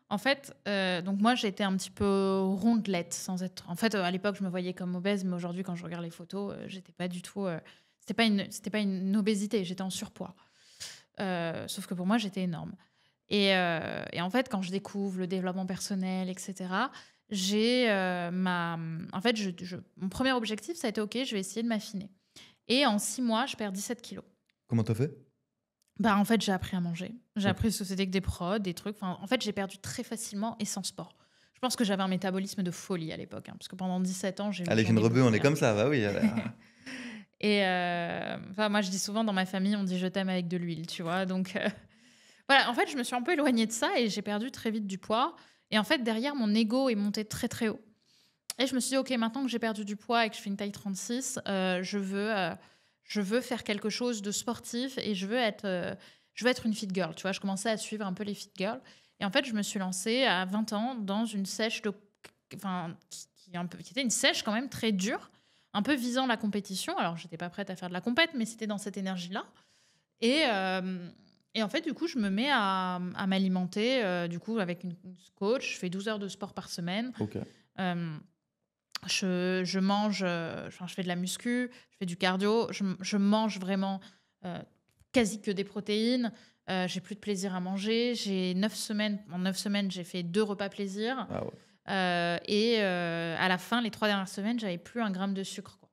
En fait, donc moi, j'étais un petit peu rondelette sans être en fait, à l'époque, je me voyais comme obèse, mais aujourd'hui, quand je regarde les photos, j'étais pas du tout, c'était pas une obésité, j'étais en surpoids. Sauf que pour moi, j'étais énorme et en fait, quand je découvre le développement personnel et cetera, en fait, mon premier objectif, ça a été: «OK, je vais essayer de m'affiner» et en 6 mois, je perds 17 kilos. Comment tu as fait? Bah, en fait, j'ai appris à manger. J'ai OK. appris ce que c'était que des prods, des trucs. Enfin, en fait, j'ai perdu très facilement et sans sport. Je pense que j'avais un métabolisme de folie à l'époque, hein, parce que pendant 17 ans, Ah, les j'en jeunes ai rebeux, on bouffé, est hein. comme ça, bah oui, Et enfin, moi, je dis souvent dans ma famille, on dit je t'aime avec de l'huile, tu vois. Donc, voilà, en fait, je me suis un peu éloignée de ça et j'ai perdu très vite du poids. Et en fait, derrière, mon ego est monté très, très haut. Et je me suis dit, OK, maintenant que j'ai perdu du poids et que je fais une taille 36, je veux faire quelque chose de sportif et je veux être une fit girl. Tu vois, je commençais à suivre un peu les fit girls. Et en fait, je me suis lancée à 20 ans dans une sèche enfin, qui était une sèche quand même très dure, un peu visant la compétition. Alors, j'étais pas prête à faire de la compète, mais c'était dans cette énergie-là. Et, en fait, du coup, je me mets à m'alimenter du coup, avec une coach. Je fais 12 heures de sport par semaine. OK. Euh, je mange, enfin, je fais de la muscu, je fais du cardio, je mange vraiment quasi que des protéines. J'ai plus de plaisir à manger. En 9 semaines, j'ai fait 2 repas plaisir. Ah ouais. Et à la fin, les 3 dernières semaines, j'avais plus un gramme de sucre, quoi.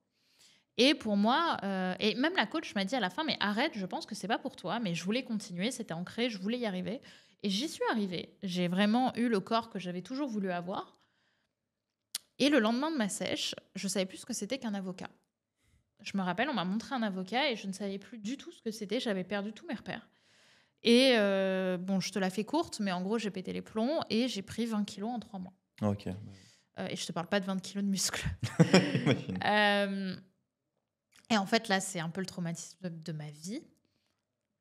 Et pour moi, et même la coach m'a dit à la fin: «Mais arrête, je pense que c'est pas pour toi». Mais je voulais continuer, c'était ancré, je voulais y arriver. Et j'y suis arrivée. J'ai vraiment eu le corps que j'avais toujours voulu avoir. Et le lendemain de ma sèche, je savais plus ce que c'était qu'un avocat. Je me rappelle, on m'a montré un avocat et je ne savais plus du tout ce que c'était. J'avais perdu tous mes repères. Et bon, je te la fais courte, mais en gros, j'ai pété les plombs et j'ai pris 20 kilos en 3 mois. OK. Et je te parle pas de 20 kilos de muscles. J'imagine. Euh, et en fait, là, c'est un peu le traumatisme de ma vie.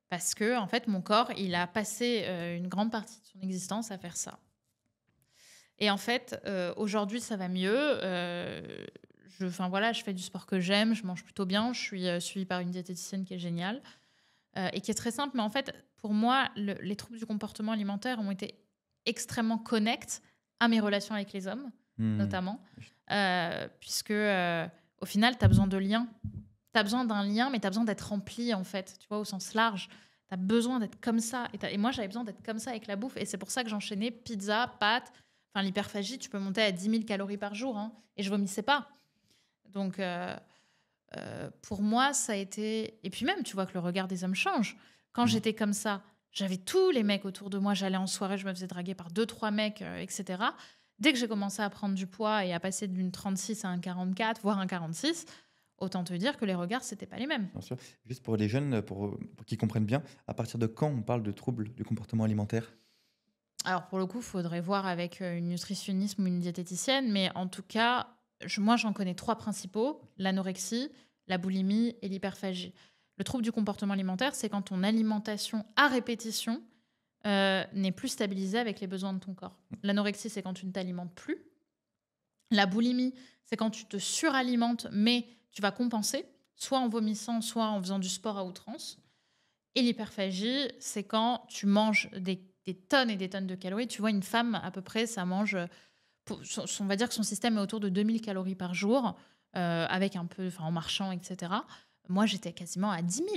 Parce que, en fait, mon corps, il a passé une grande partie de son existence à faire ça. Et en fait, aujourd'hui, ça va mieux. Enfin voilà, je fais du sport que j'aime, je mange plutôt bien. Je suis suivie par une diététicienne qui est géniale et qui est très simple. Mais en fait, pour moi, les troubles du comportement alimentaire ont été extrêmement connectés à mes relations avec les hommes, Mmh. notamment, puisque au final, tu as besoin de liens. Tu as besoin d'un lien, mais tu as besoin d'être rempli, en fait, tu vois, au sens large. Tu as besoin d'être comme ça. Et moi, j'avais besoin d'être comme ça avec la bouffe. Et c'est pour ça que j'enchaînais pizza, pâtes. Enfin, l'hyperphagie, tu peux monter à 10 000 calories par jour, hein, et je vomissais pas. Donc, pour moi, ça a été... Et puis même, tu vois que le regard des hommes change. Quand Mmh. j'étais comme ça, j'avais tous les mecs autour de moi. J'allais en soirée, je me faisais draguer par 2, 3 mecs, etc. Dès que j'ai commencé à prendre du poids et à passer d'une 36 à un 44, voire un 46, autant te dire que les regards, c'était pas les mêmes. Bien sûr. Juste pour les jeunes, pour qu'ils comprennent bien, à partir de quand on parle de troubles du comportement alimentaire? Alors, pour le coup, il faudrait voir avec une nutritionniste ou une diététicienne, mais en tout cas, moi, j'en connais 3 principaux, l'anorexie, la boulimie et l'hyperphagie. Le trouble du comportement alimentaire, c'est quand ton alimentation à répétition n'est plus stabilisée avec les besoins de ton corps. L'anorexie, c'est quand tu ne t'alimentes plus. La boulimie, c'est quand tu te suralimentes, mais tu vas compenser, soit en vomissant, soit en faisant du sport à outrance. Et l'hyperphagie, c'est quand tu manges des tonnes et des tonnes de calories. Tu vois, une femme, à peu près, ça mange... on va dire que son système est autour de 2000 calories par jour, avec un peu, enfin, en marchant, etc. Moi, j'étais quasiment à 10 000,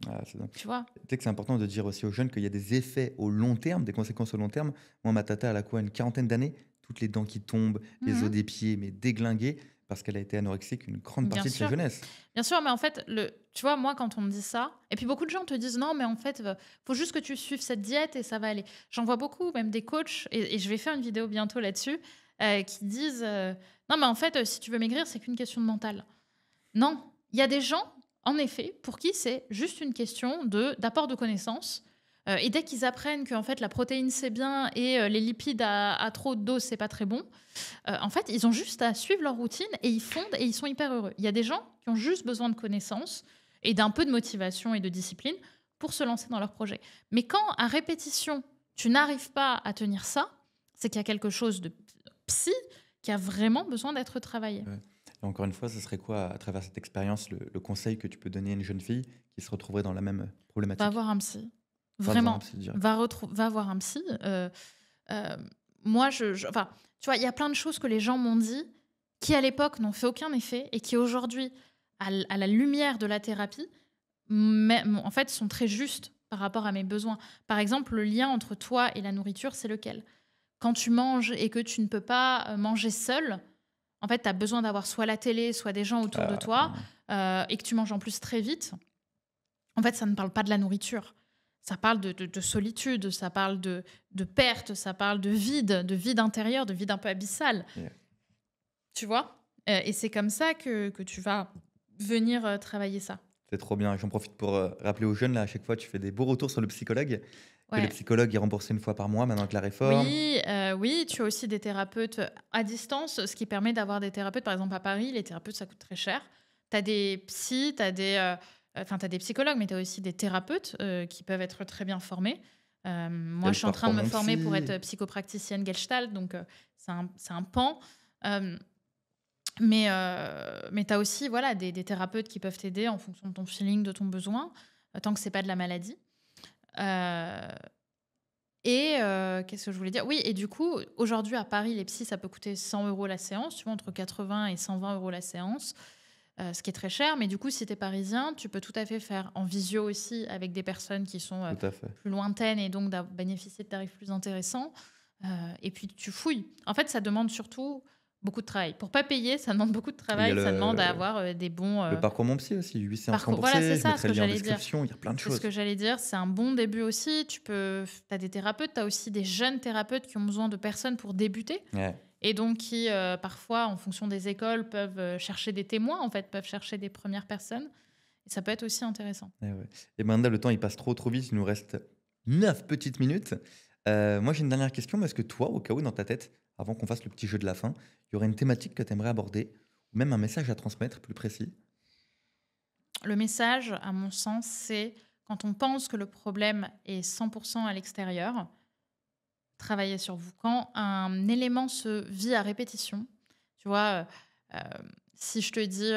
Ah, c'est dingue. tu vois. Tu sais que c'est important de dire aussi aux jeunes qu'il y a des effets au long terme, des conséquences au long terme. Moi, ma tata, elle a quoi, une quarantaine d'années? Toutes les dents qui tombent, les os Mhm. des pieds, mais déglingués, parce qu'elle a été anorexique une grande Bien partie de sa sûr. jeunesse. Bien sûr, mais en fait, tu vois, moi, quand on me dit ça, et puis beaucoup de gens te disent non, mais en fait, faut juste que tu suives cette diète et ça va aller. J'en vois beaucoup, même des coachs, et je vais faire une vidéo bientôt là-dessus, qui disent non, mais en fait, si tu veux maigrir, c'est qu'une question de mental. Non, il y a des gens, en effet, pour qui c'est juste une question d'apport de connaissances. Et dès qu'ils apprennent que en fait, la protéine, c'est bien et les lipides à trop de doses, c'est pas très bon, en fait, ils ont juste à suivre leur routine et ils fondent et ils sont hyper heureux. Il y a des gens qui ont juste besoin de connaissances et d'un peu de motivation et de discipline pour se lancer dans leur projet. Mais quand, à répétition, tu n'arrives pas à tenir ça, c'est qu'il y a quelque chose de psy qui a vraiment besoin d'être travaillé. Ouais. Et encore une fois, ce serait quoi, à travers cette expérience, le conseil que tu peux donner à une jeune fille qui se retrouverait dans la même Va problématique? voir un psy. Va le voir un Vraiment. psy direct. Va voir un psy. Euh, Moi, enfin, tu vois, il y a plein de choses que les gens m'ont dit qui, à l'époque, n'ont fait aucun effet et qui, aujourd'hui, à la lumière de la thérapie, en fait, sont très justes par rapport à mes besoins. Par exemple, le lien entre toi et la nourriture, c'est lequel? Quand tu manges et que tu ne peux pas manger seul, en fait, tu as besoin d'avoir soit la télé, soit des gens autour de toi, Ah, et que tu manges en plus très vite. En fait, ça ne parle pas de la nourriture. Ça parle de solitude, ça parle de perte, ça parle de vide intérieur, de vide un peu abyssal. yeah. Tu vois? Et c'est comme ça que tu vas venir travailler ça. C'est trop bien. J'en profite pour rappeler aux jeunes, là, à chaque fois, tu fais des beaux retours sur le psychologue. Que le Ouais. psychologue est remboursé une fois par mois maintenant avec la réforme. Oui, oui, tu as aussi des thérapeutes à distance, ce qui permet d'avoir des thérapeutes. Par exemple, à Paris, les thérapeutes, ça coûte très cher. Tu as des psys, tu as t'as des psychologues, mais tu as aussi des thérapeutes qui peuvent être très bien formés. Il y a Moi, le je suis en train de parcours me Mon former pour Psy. être psychopraticienne Gestalt, donc c'est un pan. Euh, mais tu as aussi voilà, des thérapeutes qui peuvent t'aider en fonction de ton feeling, de ton besoin, tant que c'est pas de la maladie. Euh, qu'est-ce que je voulais dire? Oui, et du coup, aujourd'hui, à Paris, les psys, ça peut coûter 100 € la séance, tu vois, entre 80 et 120 € la séance, ce qui est très cher. Mais du coup, si tu es parisien, tu peux tout à fait faire en visio aussi avec des personnes qui sont Tout à fait. plus lointaines et donc bénéficier de tarifs plus intéressants. Et puis, tu fouilles. En fait, ça demande surtout beaucoup de travail. Pour pas payer, ça demande beaucoup de Et il y a travail, ça demande à avoir des bons le parcours Mon Psy aussi, 8 séances parcours. Voilà, c'est remboursées. Je ça ce mettrai que le lien en j'allais dire. description. Il y a plein de C'est ce que choses. j'allais dire, c'est un bon début aussi. Tu as des thérapeutes, tu as aussi des jeunes thérapeutes qui ont besoin de personnes pour débuter Ouais. et donc qui, parfois, en fonction des écoles, peuvent chercher des témoins, en fait, peuvent chercher des premières personnes. Et ça peut être aussi intéressant. Eh ouais. Et maintenant, le temps, il passe trop vite. Il nous reste 9 petites minutes. Moi, j'ai une dernière question. Mais est-ce que toi, au cas où, dans ta tête, avant qu'on fasse le petit jeu de la fin, il y aurait une thématique que tu aimerais aborder ou même un message à transmettre plus précis? Le message, à mon sens, c'est quand on pense que le problème est 100% à l'extérieur, travailler sur vous. Quand un élément se vit à répétition, tu vois, si je te dis,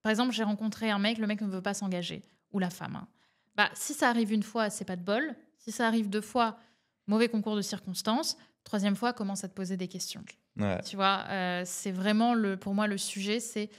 par exemple, j'ai rencontré un mec, le mec ne veut pas s'engager, ou la femme, hein. Bah, si ça arrive une fois, c'est pas de bol. Si ça arrive deux fois, mauvais concours de circonstances. Troisième fois, commence à te poser des questions. Ouais. Tu vois, c'est vraiment, pour moi, le sujet, c'est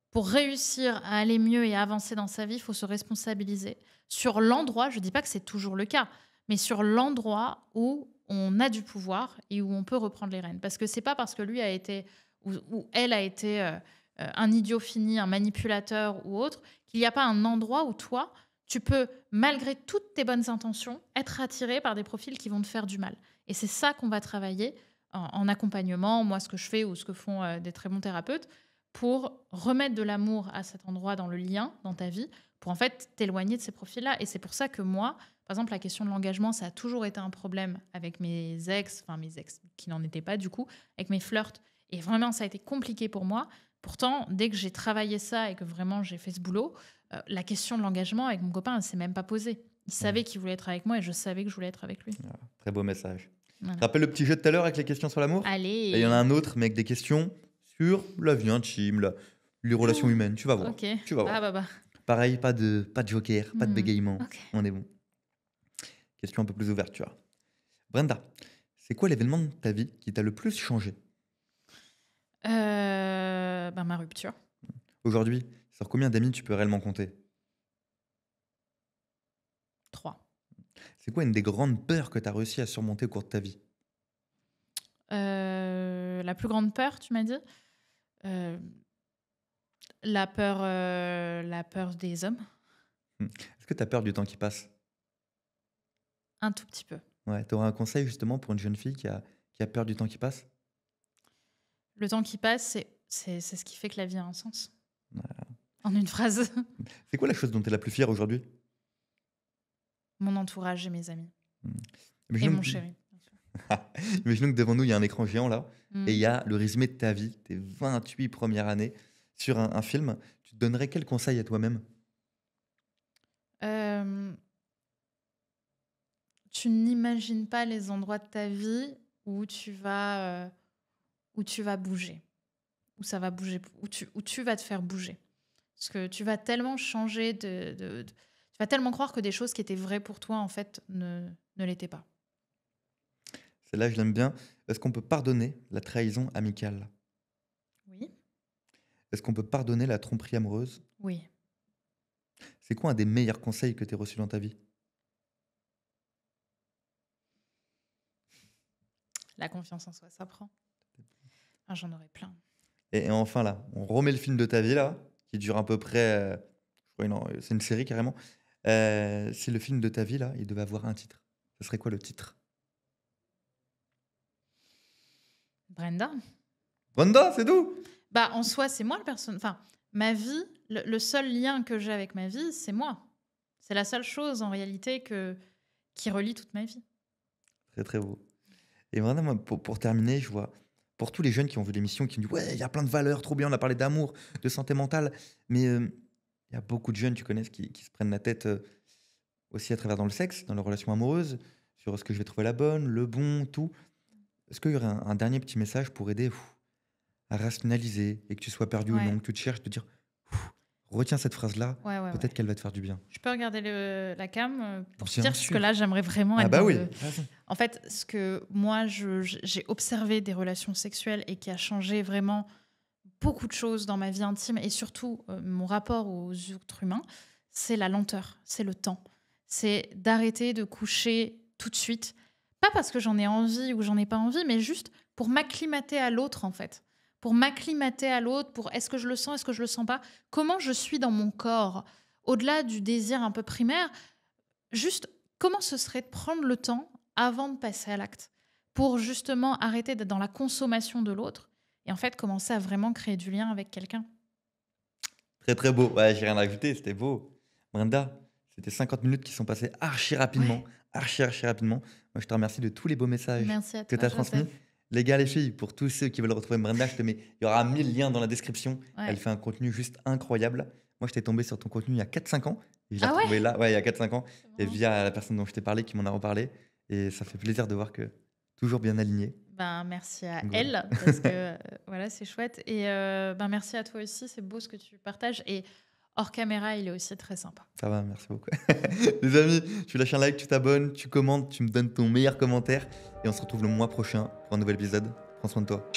pour réussir à aller mieux et à avancer dans sa vie, il faut se responsabiliser sur l'endroit, je ne dis pas que c'est toujours le cas, mais sur l'endroit où on a du pouvoir et où on peut reprendre les rênes. Parce que c'est pas parce que lui a été ou elle a été un idiot fini, un manipulateur ou autre, qu'il n'y a pas un endroit où toi, tu peux, malgré toutes tes bonnes intentions, être attiré par des profils qui vont te faire du mal. Et c'est ça qu'on va travailler en accompagnement, moi ce que je fais ou ce que font des très bons thérapeutes, pour remettre de l'amour à cet endroit dans le lien, dans ta vie, pour en fait t'éloigner de ces profils-là. Et c'est pour ça que moi, par exemple, la question de l'engagement, ça a toujours été un problème avec mes ex, enfin mes ex qui n'en étaient pas du coup, avec mes flirts. Et vraiment, ça a été compliqué pour moi. Pourtant, dès que j'ai travaillé ça et que vraiment j'ai fait ce boulot, la question de l'engagement avec mon copain, elle s'est même pas posée. Il savait qu'il voulait être avec moi et je savais que je voulais être avec lui. Ah, très beau message. Voilà. Tu te rappelles le petit jeu de tout à l'heure avec les questions sur l'amour? Allez. Là, il y en a un autre, mais avec des questions sur la vie intime, les relations humaines. Tu vas voir. Ok. Tu vas voir. Bah. Pareil, pas de joker, pas de bégaiement. Ok. On est bon. Question un peu plus ouverte, tu vois. Brenda, c'est quoi l'événement de ta vie qui t'a le plus changé? Ma rupture. Aujourd'hui, sur combien d'amis tu peux réellement compter? 3. C'est quoi une des grandes peurs que tu as réussi à surmonter au cours de ta vie? La plus grande peur, tu m'as dit? Euh, la peur des hommes, Est-ce que tu as peur du temps qui passe? un tout petit peu. Ouais, tu aurais un conseil justement pour une jeune fille qui a peur du temps qui passe? Le temps qui passe, c'est ce qui fait que la vie a un sens. Ouais. En une phrase. C'est quoi la chose dont tu es la plus fière aujourd'hui? Mon entourage et mes amis. Et Imaginons mon que- chéri. Imaginons que devant nous, il y a un écran géant là, Mm. et il y a le résumé de ta vie, tes 28 premières années, sur un film. Tu te donnerais quel conseil à toi-même? Euh, Tu n'imagines pas les endroits de ta vie où tu vas où tu vas bouger, où ça va bouger, où tu vas te faire bouger. Parce que tu vas tellement changer tu vas tellement croire que des choses qui étaient vraies pour toi, en fait, ne l'étaient pas. Celle-là, je l'aime bien. Est-ce qu'on peut pardonner la trahison amicale? Oui, Est-ce qu'on peut pardonner la tromperie amoureuse? oui. C'est quoi un des meilleurs conseils que tu as reçus dans ta vie? La confiance en soi, ça prend. Ah, j'en aurais plein. Et enfin là, on remet le film de ta vie là, qui dure à peu près, je crois c'est une série carrément. Si le film de ta vie là, il devait avoir un titre, ce serait quoi le titre? Brenda? Wanda, c'est tout? Bah, en soi, c'est moi le personne. Enfin, ma vie, le seul lien que j'ai avec ma vie, c'est moi. C'est la seule chose en réalité qui relie toute ma vie. Très, très beau. Et vraiment, moi, pour terminer, je vois pour tous les jeunes qui ont vu l'émission, qui me disent: «Ouais, il y a plein de valeurs, trop bien, on a parlé d'amour, de santé mentale». Mais, il y a beaucoup de jeunes, tu connais, qui se prennent la tête, aussi à travers dans le sexe, dans leurs relations amoureuses, sur est-ce que je vais trouver la bonne, le bon, tout. Est-ce qu'il y aurait un dernier petit message pour aider à rationaliser et que tu sois perdu ou Ouais, non, que tu te cherches, te dire: «Retiens cette phrase-là, ouais, ouais, peut-être ouais. qu'elle va te faire du bien». Je peux regarder la cam pour te Bien dire, parce que sûr. là, j'aimerais vraiment Ah être bah dans oui, le. tu raison. En fait, ce que moi, j'ai observé des relations sexuelles et qui a changé vraiment beaucoup de choses dans ma vie intime et surtout mon rapport aux autres humains, c'est la lenteur, c'est le temps. C'est d'arrêter de coucher tout de suite. Pas parce que j'en ai envie ou j'en ai pas envie, mais juste pour m'acclimater à l'autre, en fait. Pour m'acclimater à l'autre, pour est-ce que je le sens, est-ce que je le sens pas, comment je suis dans mon corps, au-delà du désir un peu primaire, juste comment ce serait de prendre le temps avant de passer à l'acte pour justement arrêter d'être dans la consommation de l'autre et en fait commencer à vraiment créer du lien avec quelqu'un. Très, très beau. Ouais, j'ai rien à ajouter, c'était beau. Brenda, c'était 50 minutes qui sont passées archi rapidement, Ouais. archi, archi rapidement. Moi, je te remercie de tous les beaux messages Merci à que tu toi, as transmis. Joseph. Les gars, les filles, pour tous ceux qui veulent retrouver Brenda, je te mets, il y aura 1000 liens dans la description. Elle Ouais. fait un contenu juste incroyable. Moi, j'étais tombé sur ton contenu il y a 4-5 ans. Et je l'ai Ah ouais? retrouvé là, ouais, il y a 4-5 ans. C'est Et marrant. via la personne dont je t'ai parlé, qui m'en a reparlé. Et ça fait plaisir de voir que toujours bien aligné. Ben, merci à Donc voilà. elle parce que voilà, c'est chouette et ben, merci à toi aussi, c'est beau ce que tu partages et hors caméra, il est aussi très sympa. Ça va, merci beaucoup. Les amis, tu lâches un like, tu t'abonnes, tu commentes, tu me donnes ton meilleur commentaire. Et on se retrouve le mois prochain pour un nouvel épisode. Prends soin de toi.